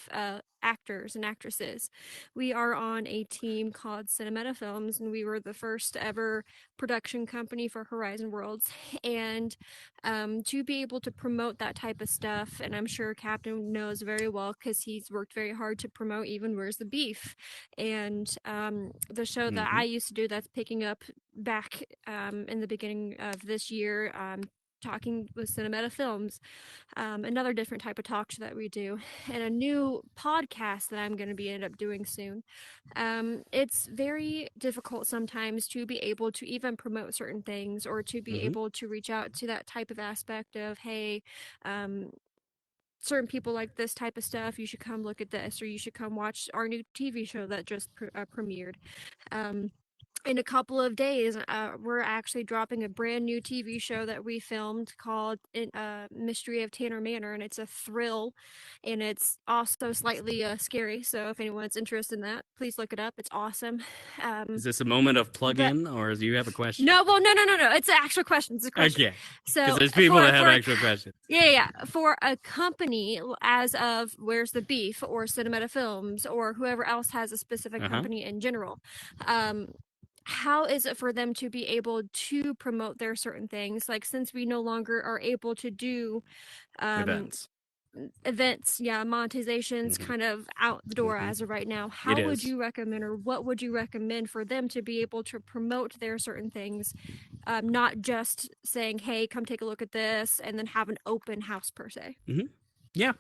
actors and actresses. We are on a team called Cinemeta Films, and we were the first ever production company for Horizon Worlds. And to be able to promote that type of stuff, and I'm sure Captain knows very well because he's worked very hard to promote even Where's the Beef, and the show that I used to do that's picking up back in the beginning of this year, talking with Cinemeta Films, another different type of talk show that we do, and a new podcast that I'm going to be end up doing soon. It's very difficult sometimes to be able to even promote certain things, or to be able to reach out to that type of aspect of, hey, certain people like this type of stuff, you should come look at this, or you should come watch our new TV show that just premiered. In a couple of days, we're actually dropping a brand new TV show that we filmed called Mystery of Tanner Manor, and it's a thrill, and it's also slightly scary. So if anyone's interested in that, please look it up. It's awesome. Is this a moment of plug-in, or do you have a question? No, well, no. It's an actual question. It's a question. Okay. So because there's people that have actual questions. Yeah. For a company as of Where's the Beef or Cinemeta Films or whoever else has a specific company in general, how is it for them to be able to promote their certain things? Like, since we no longer are able to do events, monetizations kind of out the door as of right now. How would you recommend, or what would you recommend for them to be able to promote their certain things? Not just saying, hey, come take a look at this, and then have an open house per se. Yeah,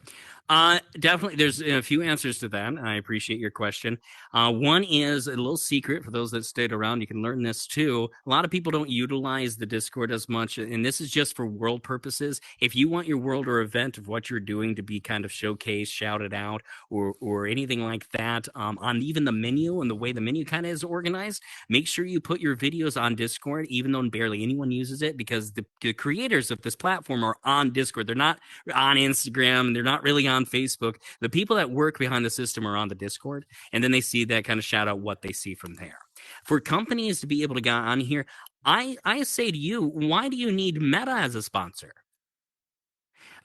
definitely. There's a few answers to that. I appreciate your question. One is a little secret for those that stayed around. You can learn this too. A lot of people don't utilize the Discord as much, and this is just for world purposes. If you want your world or event of what you're doing to be kind of showcased, shouted out, or anything like that, on even the menu and the way the menu kind of is organized, make sure you put your videos on Discord, even though barely anyone uses it, because the creators of this platform are on Discord. They're not on Instagram. They're not really on Facebook. The people that work behind the system are on the Discord, and then they see that, kind of shout out what they see from there. For companies to be able to get on here, I say to you, why do you need Meta as a sponsor?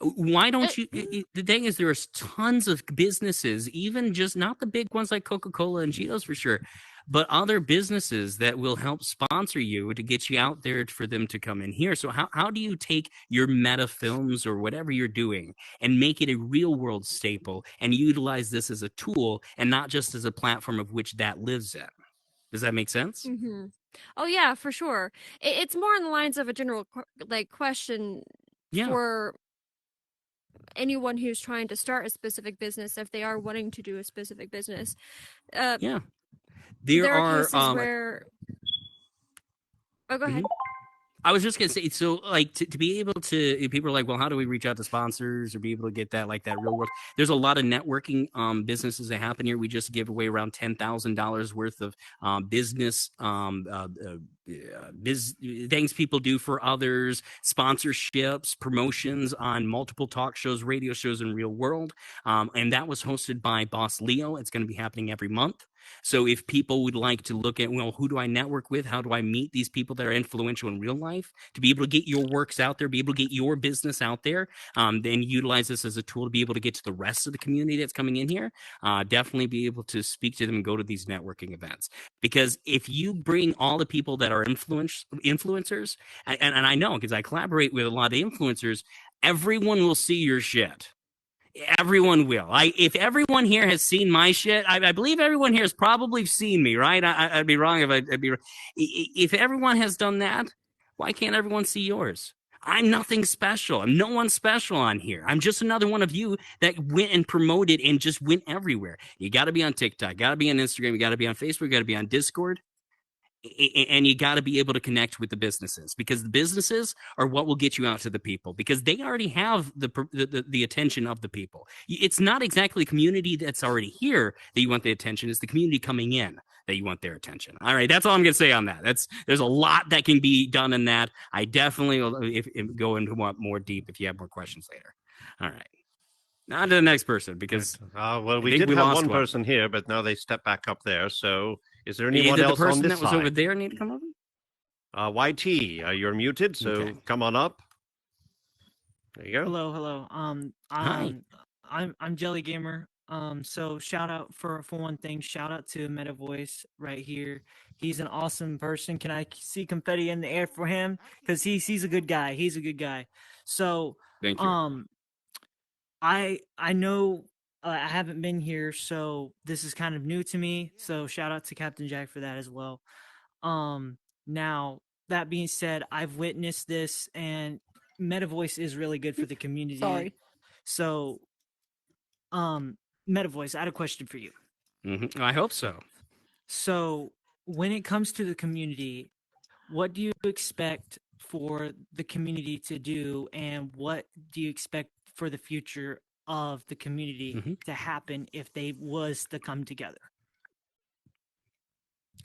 Why don't you? The thing is, there are tons of businesses, even just not the big ones like Coca-Cola and Cheetos for sure, but other businesses that will help sponsor you to get you out there for them to come in here. So how do you take your Meta Films or whatever you're doing and make it a real world staple and utilize this as a tool and not just as a platform of which that lives in? Does that make sense? Oh yeah, for sure. It's more on the lines of a general question for anyone who's trying to start a specific business, if they are wanting to do a specific business. There are cases where... Oh, go ahead. I was just going to say, so like to be able to, people are like, well, how do we reach out to sponsors or be able to get that, like that real world? There's a lot of networking businesses that happen here. We just give away around $10,000 worth of business things people do for others, sponsorships, promotions on multiple talk shows, radio shows in real world. And that was hosted by Boss Leo. It's going to be happening every month. So if people would like to look at, well, who do I network with? How do I meet these people that are influential in real life to be able to get your works out there, be able to get your business out there, then utilize this as a tool to be able to get to the rest of the community that's coming in here. Definitely be able to speak to them and go to these networking events. Because if you bring all the people that are influencers, and I know because I collaborate with a lot of influencers, everyone will see your shit. Everyone will. If everyone here has seen my shit, I believe everyone here has probably seen me, right? I'd be wrong if I'd be. If everyone has done that, why can't everyone see yours? I'm nothing special. I'm no one special on here. I'm just another one of you that went and promoted and just went everywhere. You got to be on TikTok, got to be on Instagram, you got to be on Facebook, got to be on Discord, and you got to be able to connect with the businesses, because the businesses are what will get you out to the people, because they already have the attention of the people. It's not exactly community that's already here that you want the attention. It's the community coming in that you want their attention. All right, that's all I'm gonna say on that. There's a lot that can be done in that. I definitely will if go into more deep if you have more questions later. All right. On to the next person, because well, we did have one person here, but now they step back up there. So, is there anyone else on this side? The person that was over there need to come over? YT, you're muted, so come on up. There you go. Hello. Hi. I'm Jelly Gamer. So shout out for one thing. Shout out to MetaVoice right here. He's an awesome person. Can I see confetti in the air for him? Because he's a good guy. He's a good guy. So thank you. I know I haven't been here, so this is kind of new to me. So shout out to Captain Jack for that as well. Now that being said, I've witnessed this, and MetaVoice is really good for the community. Sorry. So, MetaVoice, I had a question for you. I hope so. So, when it comes to the community, what do you expect for the community to do, and what do you expect for the future of the community to happen if they was to come together?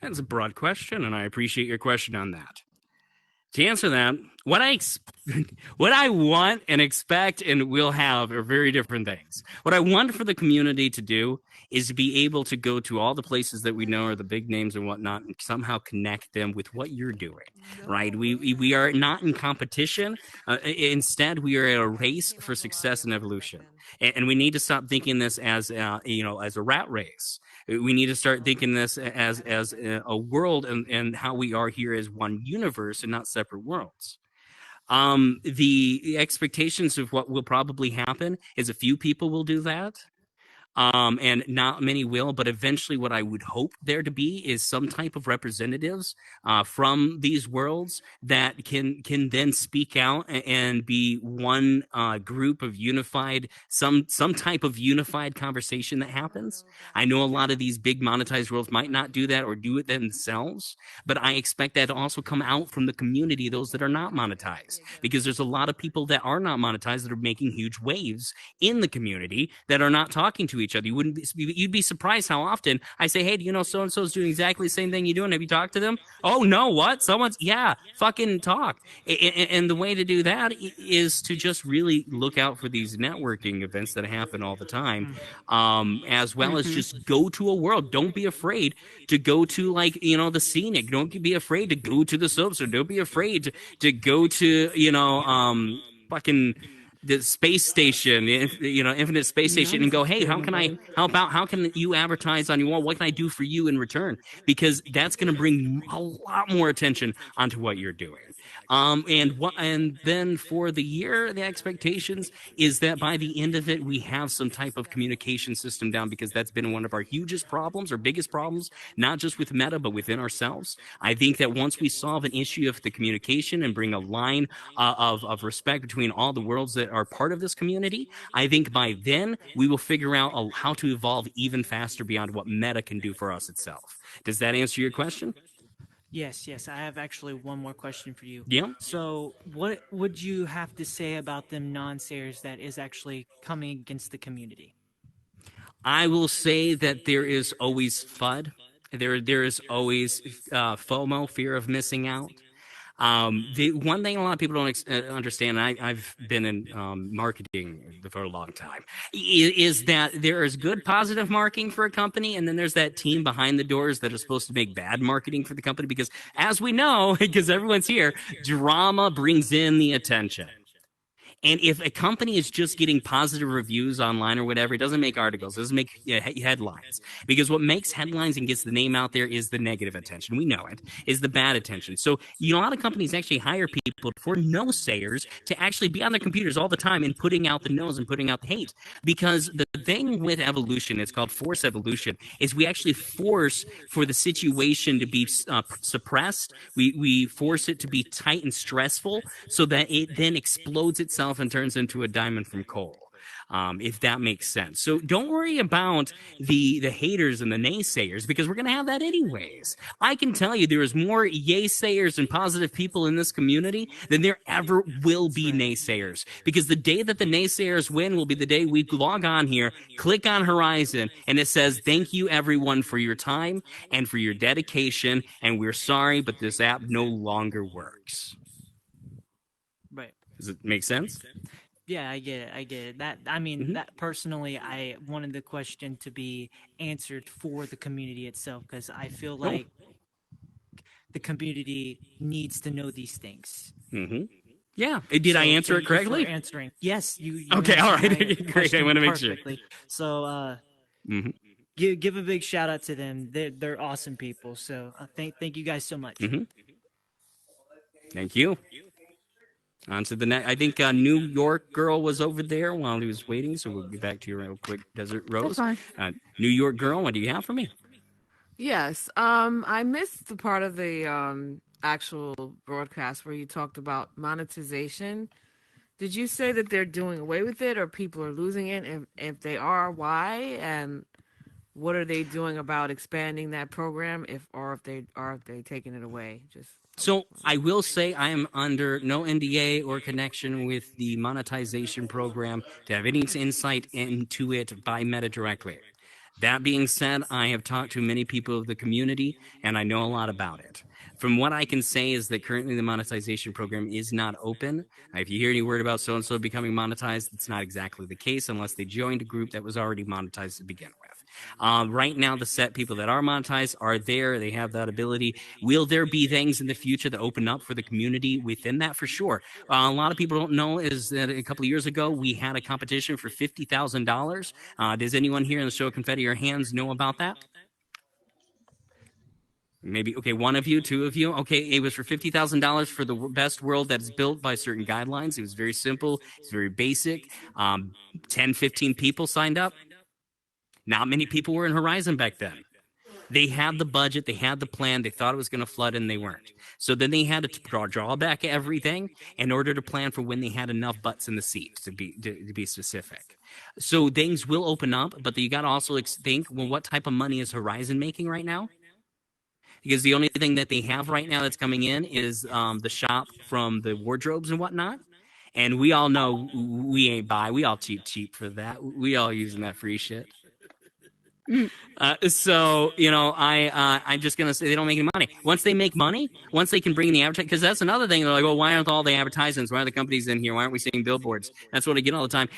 That's a broad question, and I appreciate your question on that. To answer that, what I want and expect and will have are very different things. What I want for the community to do is to be able to go to all the places that we know are the big names and whatnot, and somehow connect them with what you're doing, right? We are not in competition. Instead, we are at a race for success and evolution. And we need to stop thinking this as as a rat race. We need to start thinking this as a world and how we are here as one universe and not separate worlds. The expectations of what will probably happen is a few people will do that. And not many will, but eventually what I would hope there to be is some type of representatives from these worlds that can then speak out and be one group of unified, some type of unified conversation that happens. I know a lot of these big monetized worlds might not do that or do it themselves, but I expect that to also come out from the community, those that are not monetized, because there's a lot of people that are not monetized that are making huge waves in the community that are not talking to each other. You'd be surprised how often I say, hey, do you know so-and-so is doing exactly the same thing you're doing? Have you talked to them? Oh, no, what? Fucking talk. And the way to do that is to just really look out for these networking events that happen all the time, as well as just go to a world. Don't be afraid to go to, the scenic. Don't be afraid to go to the soaps, or don't be afraid to go to, fucking the space station, infinite space station, and go, hey, how can I help out? How can you advertise on your wall? What can I do for you in return? Because that's going to bring a lot more attention onto what you're doing. And then for the year, the expectations is that by the end of it, we have some type of communication system down, because that's been one of our hugest problems, or biggest problems, not just with Meta, but within ourselves. I think that once we solve an issue of the communication and bring a line of respect between all the worlds that are part of this community, I think by then we will figure out how to evolve even faster beyond what Meta can do for us itself. Does that answer your question? Yes. I have actually one more question for you. Yeah. So, what would you have to say about them non-sayers that is actually coming against the community? I will say that there is always FUD. There is always FOMO, fear of missing out. The one thing a lot of people don't understand, and I've been in marketing for a long time, is that there is good positive marketing for a company, and then there's that team behind the doors that are supposed to make bad marketing for the company, because as we know, because everyone's here, drama brings in the attention. And if a company is just getting positive reviews online or whatever, it doesn't make articles, it doesn't make headlines. Because what makes headlines and gets the name out there is the negative attention. We know it, is the bad attention. So, a lot of companies actually hire people for no-sayers to actually be on their computers all the time and putting out the no's and putting out the hate. Because the thing with evolution, it's called force evolution, is we actually force for the situation to be suppressed. We force it to be tight and stressful so that it then explodes itself and turns into a diamond from coal. If that makes sense. So don't worry about the haters and the naysayers, because we're going to have that anyways. I can tell you there is more yay-sayers and positive people in this community than there ever will be naysayers, because the day that the naysayers win will be the day we log on here, click on Horizon, and it says, thank you everyone for your time and for your dedication, and we're sorry, but this app no longer works. Right. Does it make sense? Yeah, I get it. That, I mean, that personally, I wanted the question to be answered for the community itself, because I feel like the community needs to know these things. Yeah. Did I answer it correctly? For answering. Yes, you okay, all right. Great. I want to make perfectly. sure. So, give a big shout out to them. They're awesome people. So, thank you guys so much. Thank you. On to the next. I think New York Girl was over there while he was waiting, so we'll get back to you real quick, Desert Rose. That's New York Girl, what do you have for me? Yes. I missed the part of the actual broadcast where you talked about monetization. Did you say that they're doing away with it, or people are losing it? And if they are, why? And what are they doing about expanding that program? If they taking it away? So I will say I am under no NDA or connection with the monetization program to have any insight into it by Meta directly. That being said, I have talked to many people of the community, and I know a lot about it. From what I can say is that currently the monetization program is not open. If you hear any word about so-and-so becoming monetized, it's not exactly the case unless they joined a group that was already monetized to begin with. Right now, the set people that are monetized are there. They have that ability. Will there be things in the future that open up for the community within that? For sure. A lot of people don't know is that a couple of years ago, we had a competition for $50,000. Does anyone here in the show Confetti or Hands know about that? Maybe, okay, one of you, two of you. Okay, it was for $50,000 for the best world that's built by certain guidelines. It was very simple. It's very basic. 10, 15 people signed up. Not many people were in Horizon back then. They had the budget, they had the plan, they thought it was going to flood, and they weren't. So then they had to draw back everything in order to plan for when they had enough butts in the seats, to be specific. So things will open up, but you got to also think, well, what type of money is Horizon making right now? Because the only thing that they have right now that's coming in is the shop from the wardrobes and whatnot. And we all know we ain't buy. We all cheap for that. We all using that free shit. So, I'm just going to say they don't make any money. Once they make money, once they can bring in the advertising, because that's another thing. They're like, well, why aren't all the advertisements? Why are the companies in here? Why aren't we seeing billboards? That's what I get all the time.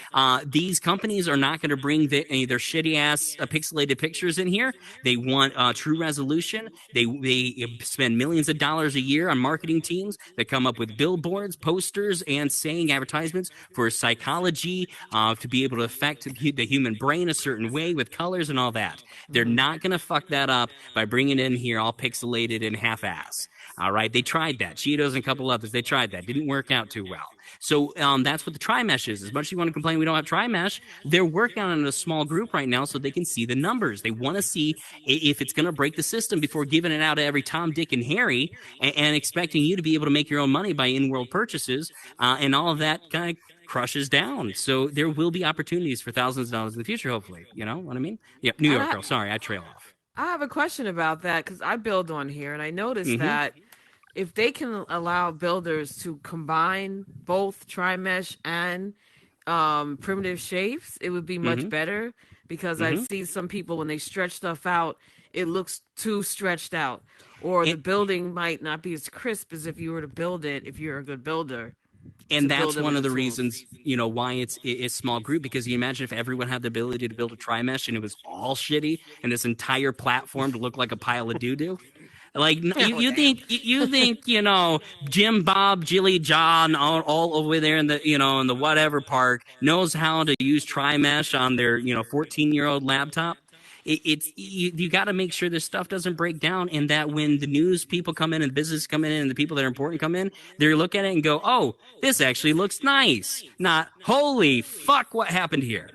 These companies are not going to bring their shitty-ass pixelated pictures in here. They want true resolution. They spend millions of dollars a year on marketing teams that come up with billboards, posters, and saying advertisements for psychology, to be able to affect the human brain a certain way with colors and all that. They're not going to fuck that up by bringing it in here all pixelated and half-ass. All right, they tried that. Cheetos and a couple others, they tried that. Didn't work out too well. So that's what the tri-mesh is. As much as you want to complain we don't have tri-mesh, they're working on it in a small group right now so they can see the numbers. They want to see if it's going to break the system before giving it out to every Tom, Dick, and Harry and expecting you to be able to make your own money by in-world purchases, and all of that kind of crushes down. So there will be opportunities for thousands of dollars in the future, hopefully. You know what I mean? Yeah, New York Girl. Sorry, I trail off. I have a question about that because I build on here, and I noticed that if they can allow builders to combine both tri-mesh and primitive shapes, it would be much better, because I've seen some people when they stretch stuff out, it looks too stretched out, or the building might not be as crisp as if you were to build it if you're a good builder. And that's one of the reasons, why it's small group, because you imagine if everyone had the ability to build a tri-mesh and it was all shitty and this entire platform to look like a pile of doo-doo. Like you think Jim Bob Jilly John all over there in the in the whatever park knows how to use TriMesh on their 14-year-old laptop. It's you got to make sure this stuff doesn't break down, and that when the news people come in and business come in and the people that are important come in, they look at it and go, "Oh, this actually looks nice." Not, "Holy fuck, what happened here?"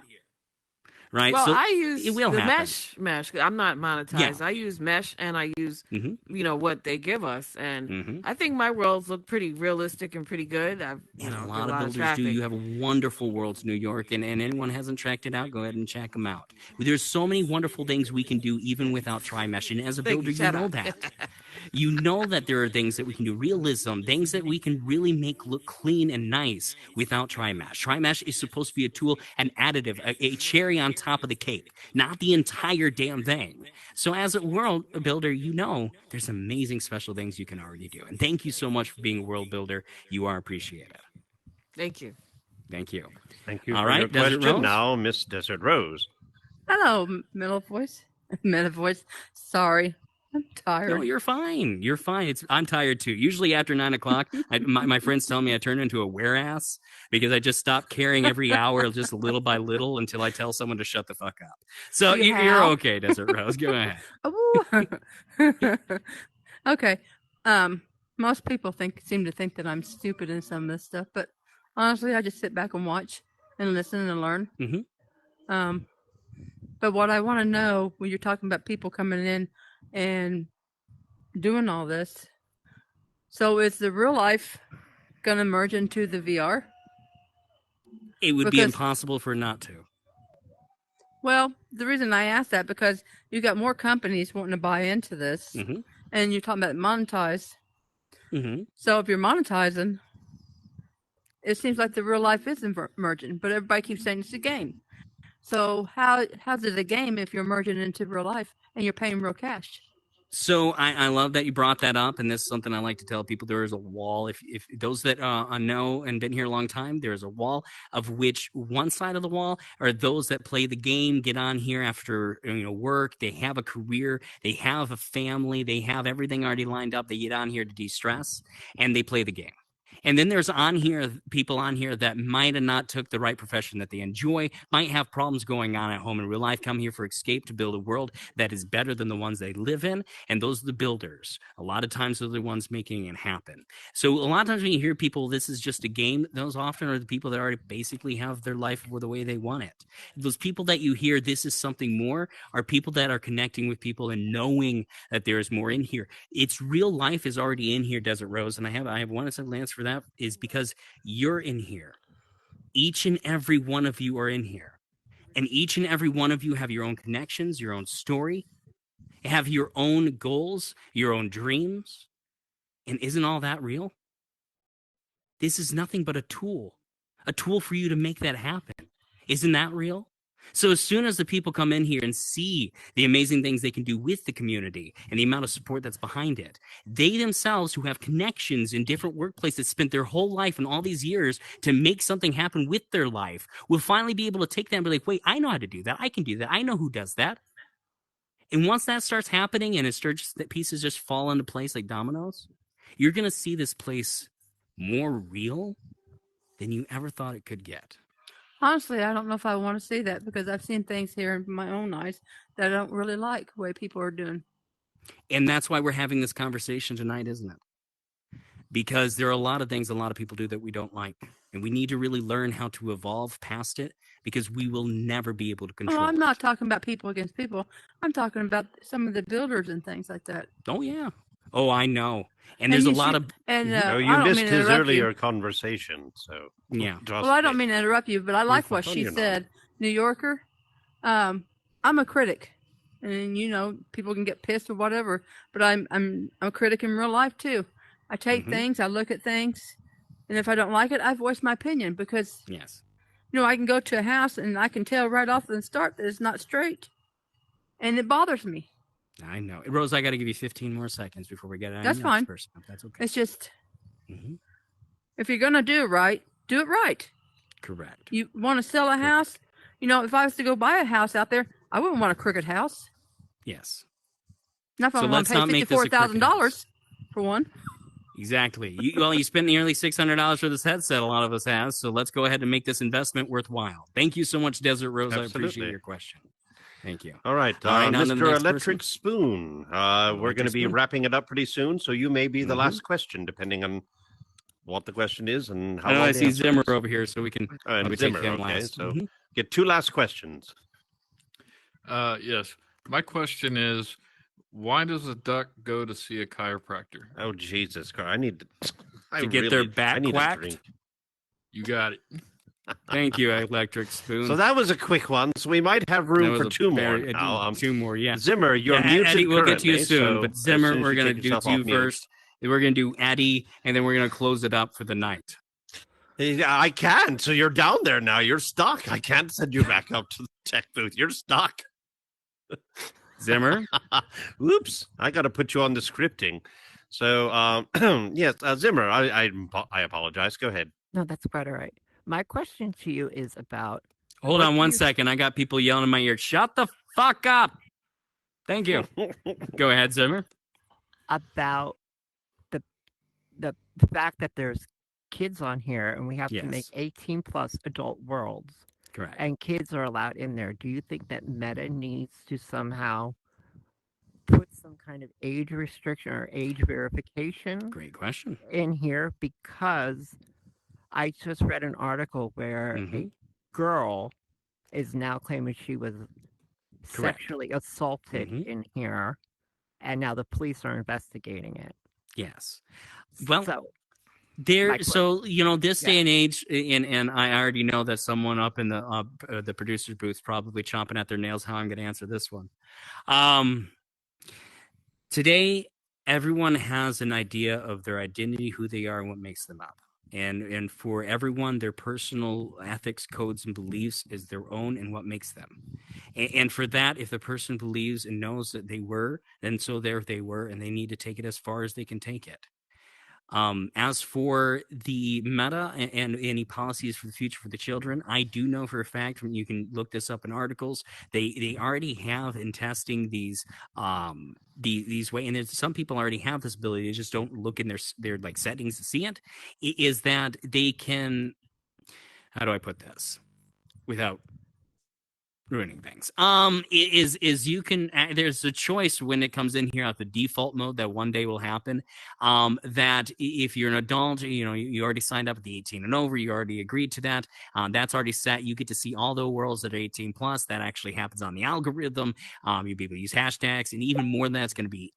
Right? Well, So I it use will the happen. mesh. I'm not monetized. Yeah. I use mesh and I use what they give us, and I think my worlds look pretty realistic and pretty good. I've And a get lot of builders traffic. do. You have wonderful worlds, New York, and anyone hasn't checked it out, go ahead and check them out. There's so many wonderful things we can do even without TriMesh, and as a Thank builder, you. you Shut know up. that. You know that there are things that we can do, realism, things that we can really make look clean and nice without TriMesh. TriMesh is supposed to be a tool, an additive, a cherry on top of the cake, not the entire damn thing. So as a world builder, there's amazing special things you can already do. And thank you so much for being a world builder. You are appreciated. Thank you. Thank you. Thank you All for right, your Desert question. Rose? Now, Miss Desert Rose. Hello, MetaVoice. MetaVoice. Sorry, I'm tired. No, you're fine. You're fine. I'm tired too. Usually after 9 o'clock, my friends tell me I turn into a were-ass because I just stop caring every hour, just little by little, until I tell someone to shut the fuck up. So you're okay, Desert Rose. Go ahead. Okay. Most people seem to think that I'm stupid in some of this stuff, but honestly, I just sit back and watch and listen and learn. But what I want to know when you're talking about people coming in and doing all this, so is the real life going to merge into the VR? It would be impossible for it not to. Well, the reason I asked that because you got more companies wanting to buy into this, and you're talking about monetize. So if you're monetizing, it seems like the real life is merging, but everybody keeps saying it's a game. So how's it a game if you're merging into real life and you're paying real cash? So I love that you brought that up, and this is something I like to tell people. There is a wall. If those that know and been here a long time, there is a wall of which one side of the wall are those that play the game, get on here after work. They have a career, they have a family, they have everything already lined up. They get on here to de-stress, and they play the game. And then there's people on here that might have not took the right profession that they enjoy, might have problems going on at home in real life, come here for escape to build a world that is better than the ones they live in. And those are the builders. A lot of times they're the ones making it happen. So a lot of times when you hear people, this is just a game, those often are the people that already basically have their life the way they want it. Those people that you hear, this is something more, are people that are connecting with people and knowing that there is more in here. It's real life is already in here, Desert Rose. And I have one answer for that is because you're in here. Each and every one of you are in here. And each and every one of you have your own connections, your own story, have your own goals, your own dreams. And isn't all that real? This is nothing but a tool for you to make that happen. Isn't that real? So as soon as the people come in here and see the amazing things they can do with the community and the amount of support that's behind it, they themselves who have connections in different workplaces, spent their whole life and all these years to make something happen with their life, will finally be able to take that and be like, wait, I know how to do that. I can do that. I know who does that. And once that starts happening and that pieces just fall into place like dominoes, you're going to see this place more real than you ever thought it could get. Honestly, I don't know if I want to see that because I've seen things here in my own eyes that I don't really like the way people are doing. And that's why we're having this conversation tonight, isn't it? Because there are a lot of things a lot of people do that we don't like. And we need to really learn how to evolve past it because we will never be able to control I'm not talking about people against people. I'm talking about some of the builders and things like that. Oh, yeah. Oh, I know. And there's a lot of... you missed his earlier conversation, so... Yeah. Well, I don't mean to interrupt you, but I like what she said. New Yorker, I'm a critic. And, people can get pissed or whatever, but I'm a critic in real life, too. I take things, I look at things, and if I don't like it, I voice my opinion because... Yes. I can go to a house and I can tell right off the start that it's not straight. And it bothers me. I know. Rose, I got to give you 15 more seconds before we get out. That's fine. That's okay. It's just, if you're going to do it right, do it right. Correct. You want to sell a house? If I was to go buy a house out there, I wouldn't want a crooked house. Yes. Not if I want to pay $54,000 for one. Exactly. You spent nearly $600 for this headset. A lot of us has. So let's go ahead and make this investment worthwhile. Thank you so much, Desert Rose. Absolutely. I appreciate your question. Thank you. All right, Mr. Electric Spoon. We're going to be wrapping it up pretty soon, so you may be the last question, depending on what the question is and how long. I see Zimmer over here, so we can Zimmer, take him okay, last. so get two last questions. Yes. My question is, why does a duck go to see a chiropractor? Oh, Jesus Christ. I need to get their back quacked? You got it. Thank you, Electric Spoon. So that was a quick one. So we might have room for two more now. Two more, yeah. Zimmer, you're muted Eddie, we'll get to you soon. so But Zimmer, we're going to do you mute. first. Then we're going to do Eddie, and then we're going to close it up for the night. I can't. So you're down there now. You're stuck. I can't send you back up to the tech booth. You're stuck. Zimmer? Oops. I got to put you on the scripting. So, yes, Zimmer, I apologize. Go ahead. No, that's quite all right. My question to you is about... Hold on one second. I got people yelling in my ear. Shut the fuck up. Thank you. Go ahead, Zimmer. About the fact that there's kids on here and we have to make 18 plus adult worlds. Correct. And kids are allowed in there. Do you think that Meta needs to somehow put some kind of age restriction or age verification? Great question. In here, because I just read an article where a girl is now claiming she was sexually assaulted in here, and now the police are investigating it. Yes. Well, so, this day and age, and I already know that someone up in the producer's booth is probably chomping at their nails how I'm going to answer this one. Today, everyone has an idea of their identity, who they are, and what makes them up. And for everyone, their personal ethics, codes, and beliefs is their own and what makes them. And for that, if the person believes and knows that they were, then so there they were, and they need to take it as far as they can take it. As for the Meta and any policies for the future for the children, I do know for a fact, you can look this up in articles, they already have in testing these way, and some people already have this ability, they just don't look in their like settings to see it, is that they can, how do I put this without ruining things, is you can, there's a choice when it comes in here at the default mode that one day will happen, that if you're an adult, you already signed up at the 18 and over, you already agreed to that, that's already set. You get to see all the worlds that are 18 plus. That actually happens on the algorithm. You'll be able to use hashtags, and even more than that's going to be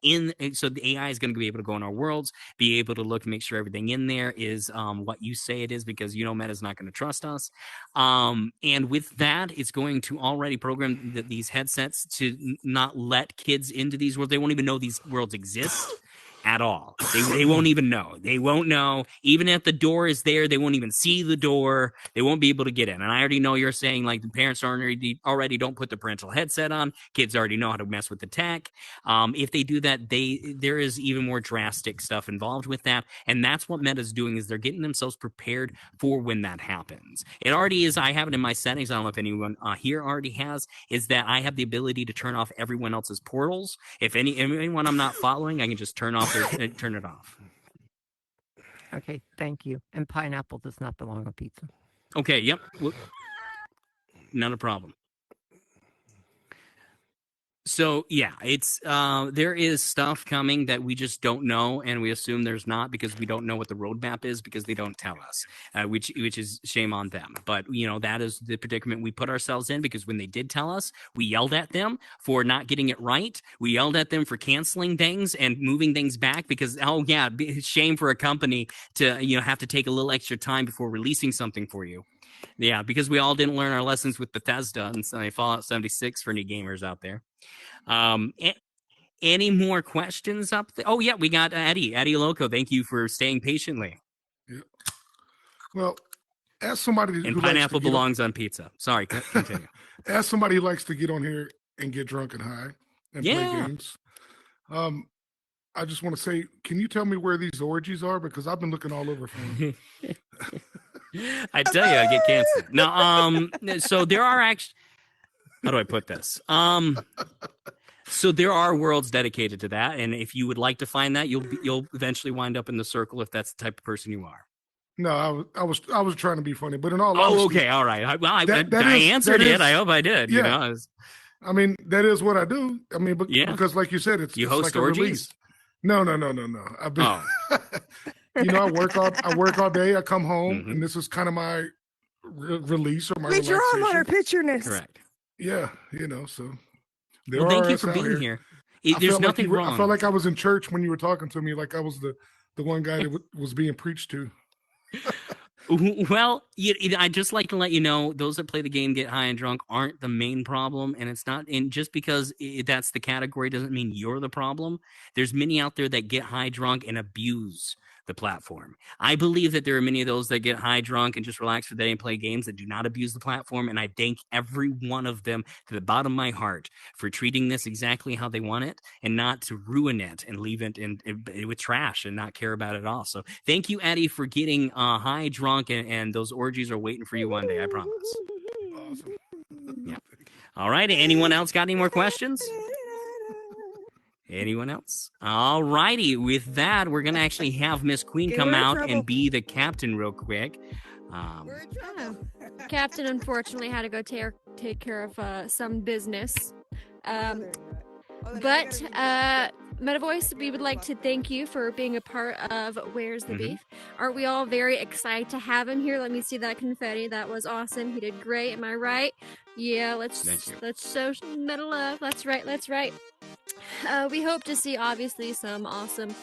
so the AI is going to be able to go in our worlds, be able to look and make sure everything in there is what you say it is, because Meta's not going to trust us, and with that, it's going to already program these headsets to not let kids into these worlds. They won't even know these worlds exist at all. They won't even know. They won't know. Even if the door is there, they won't even see the door. They won't be able to get in. And I already know you're saying like the parents already don't put the parental headset on. Kids already know how to mess with the tech. If they do that, there is even more drastic stuff involved with that. And that's what Meta's doing, is they're getting themselves prepared for when that happens. It already is. I have it in my settings. I don't know if anyone here already has, is that I have the ability to turn off everyone else's portals. If anyone I'm not following, I can just turn it off. Okay, thank you. And pineapple does not belong on pizza. Okay, yep. Not a problem. So yeah, it's there is stuff coming that we just don't know, and we assume there's not because we don't know what the roadmap is, because they don't tell us, which is shame on them. But that is the predicament we put ourselves in, because when they did tell us, we yelled at them for not getting it right. We yelled at them for canceling things and moving things back, because shame for a company to have to take a little extra time before releasing something for you. Yeah, because we all didn't learn our lessons with Bethesda and Fallout 76 for any gamers out there. Any more questions up there? Oh, yeah, we got Eddie Loco. Thank you for staying patiently. Yeah. Well, as somebody and pineapple belongs on pizza. Sorry, continue. As somebody who likes to get on here and get drunk and high and play games, I just want to say, can you tell me where these orgies are? Because I've been looking all over for them. I tell you, I get canceled. No, so there are actually, how do I put this? So there are worlds dedicated to that, and if you would like to find that, you'll eventually wind up in the circle if that's the type of person you are. No, I was trying to be funny, but in all honesty, okay, all right. Well, I is, answered it. I hope I did. Yeah. You know, I mean, that is what I do. I mean, because like you said, it's host like orgies? A release. No. I've been, you know, I work all day. I come home, and this is kind of my release or my Read your relaxation. arm on our pictureness. Correct. Yeah, you know, so. Well, thank you for being here. There's nothing wrong. I felt like I was in church when you were talking to me, like I was the one guy that was being preached to. Well, I just like to let you know, those that play the game, get high and drunk, aren't the main problem, and it's not. And just because that's the category doesn't mean you're the problem. There's many out there that get high, drunk, and abuse the platform. I believe that there are many of those that get high, drunk, and just relax for the day and play games that do not abuse the platform. And I thank every one of them to the bottom of my heart for treating this exactly how they want it and not to ruin it and leave it with trash and not care about it at all. So thank you, Eddie, for getting high, drunk, and those orgies are waiting for you one day. I promise. Awesome. Yeah. All right. Anyone else got any more questions? Anyone else? All righty. With that, we're going to actually have Miss Queen come out and be the captain real quick. Captain unfortunately had to go take care of some business. But MetaVoice, we would like to thank you for being a part of Where's the Beef. Aren't we all very excited to have him here? Let me see that confetti. That was awesome. He did great. Am I right? Yeah, let's show Meta love. That's right. We hope to see, obviously, some awesome,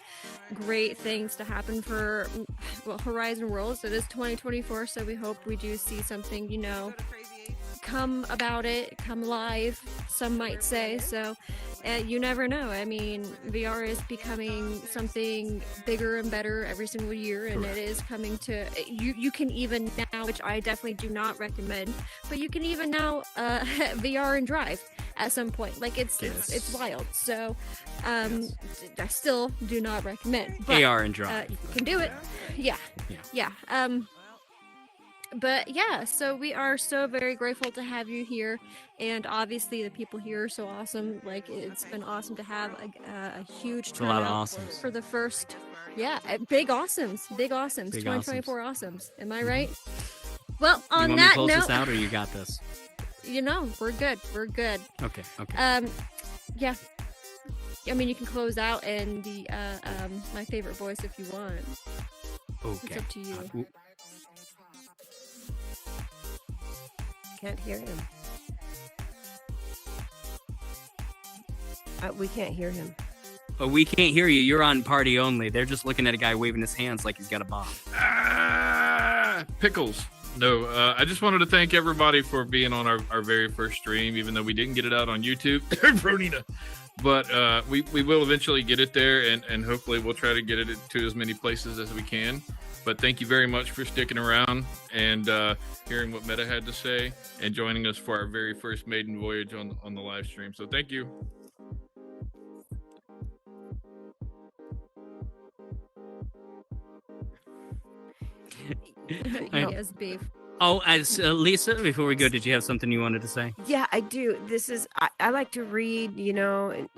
great things to happen for Horizon Worlds. It is 2024, so we hope we do see something, you know, come about it, come live, some might say. So you never know. I mean, VR is becoming something bigger and better every single year, and it is coming to you can even now, which I definitely do not recommend, but you can even now VR and drive at some point. Like it's wild. So I still do not recommend, but AR and drive. You can do it. Yeah. But yeah, so we are so very grateful to have you here, and obviously the people here are so awesome. Like, it's been awesome to have a huge turnout. A lot of awesomes for the first, big awesomes, 2024 awesomes. Am I right? Well, on you want that me to close note, this out, or you got this? You know, we're good. Okay. Yeah. I mean, you can close out and the my favorite voice if you want. Okay. It's up to you. Can't hear him. We can't hear him. Oh, we can't hear you. You're on party only. They're just looking at a guy waving his hands like he's got a bomb. Pickles. No, I just wanted to thank everybody for being on our very first stream, even though we didn't get it out on YouTube. Bronina. But we will eventually get it there, and hopefully we'll try to get it to as many places as we can. But thank you very much for sticking around and hearing what Meta had to say and joining us for our very first maiden voyage on the live stream. So thank you. Yes, beef. Oh, as Lisa, before we go, did you have something you wanted to say? Yeah, I do. This is I like to read, you know, and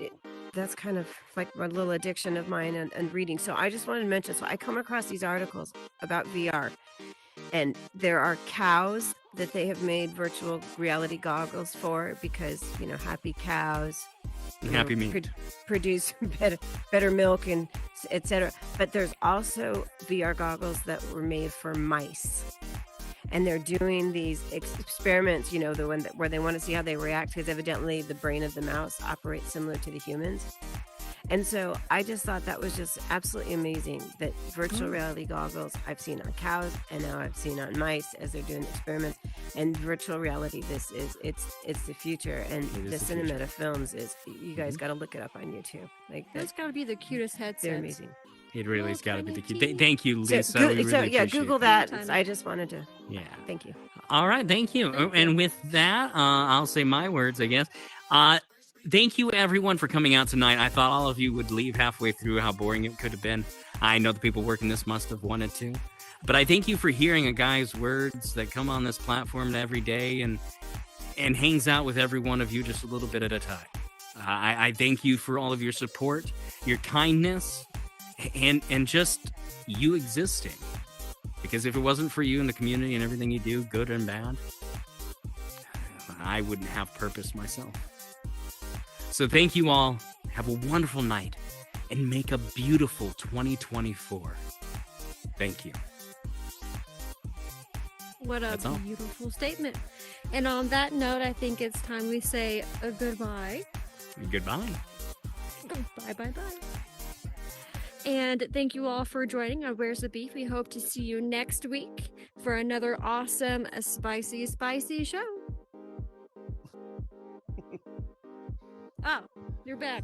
that's kind of like a little addiction of mine and reading. So I just wanted to mention, so I come across these articles about VR, and there are cows that they have made virtual reality goggles for because, you know, happy cows happy meat produce better milk and etc. But there's also VR goggles that were made for mice. And they're doing these experiments, you know, the one where they want to see how they react, because evidently the brain of the mouse operates similar to the humans. And so I just thought that was just absolutely amazing that virtual reality goggles I've seen on cows, and now I've seen on mice as they're doing experiments. And virtual reality, it's the future. And the Cinemeta films is, you guys got to look it up on YouTube. Like that's got to be the cutest headsets. They're amazing. It really has got to be the key. Thank you, Lisa. So, really Google that. I just wanted to. Yeah. Thank you. All right, thank you. And with that, I'll say my words, I guess. Thank you, everyone, for coming out tonight. I thought all of you would leave halfway through how boring it could have been. I know the people working this must have wanted to. But I thank you for hearing a guy's words that come on this platform every day and hangs out with every one of you just a little bit at a time. I thank you for all of your support, your kindness, and just you existing. Because if it wasn't for you and the community and everything you do, good and bad, I wouldn't have purpose myself. So thank you all. Have a wonderful night and make a beautiful 2024. Thank you. What a beautiful statement. And on that note, I think it's time we say a goodbye. Goodbye. Bye, bye, bye. And thank you all for joining on Where's the Beef. We hope to see you next week for another awesome, spicy show. Oh, you're back.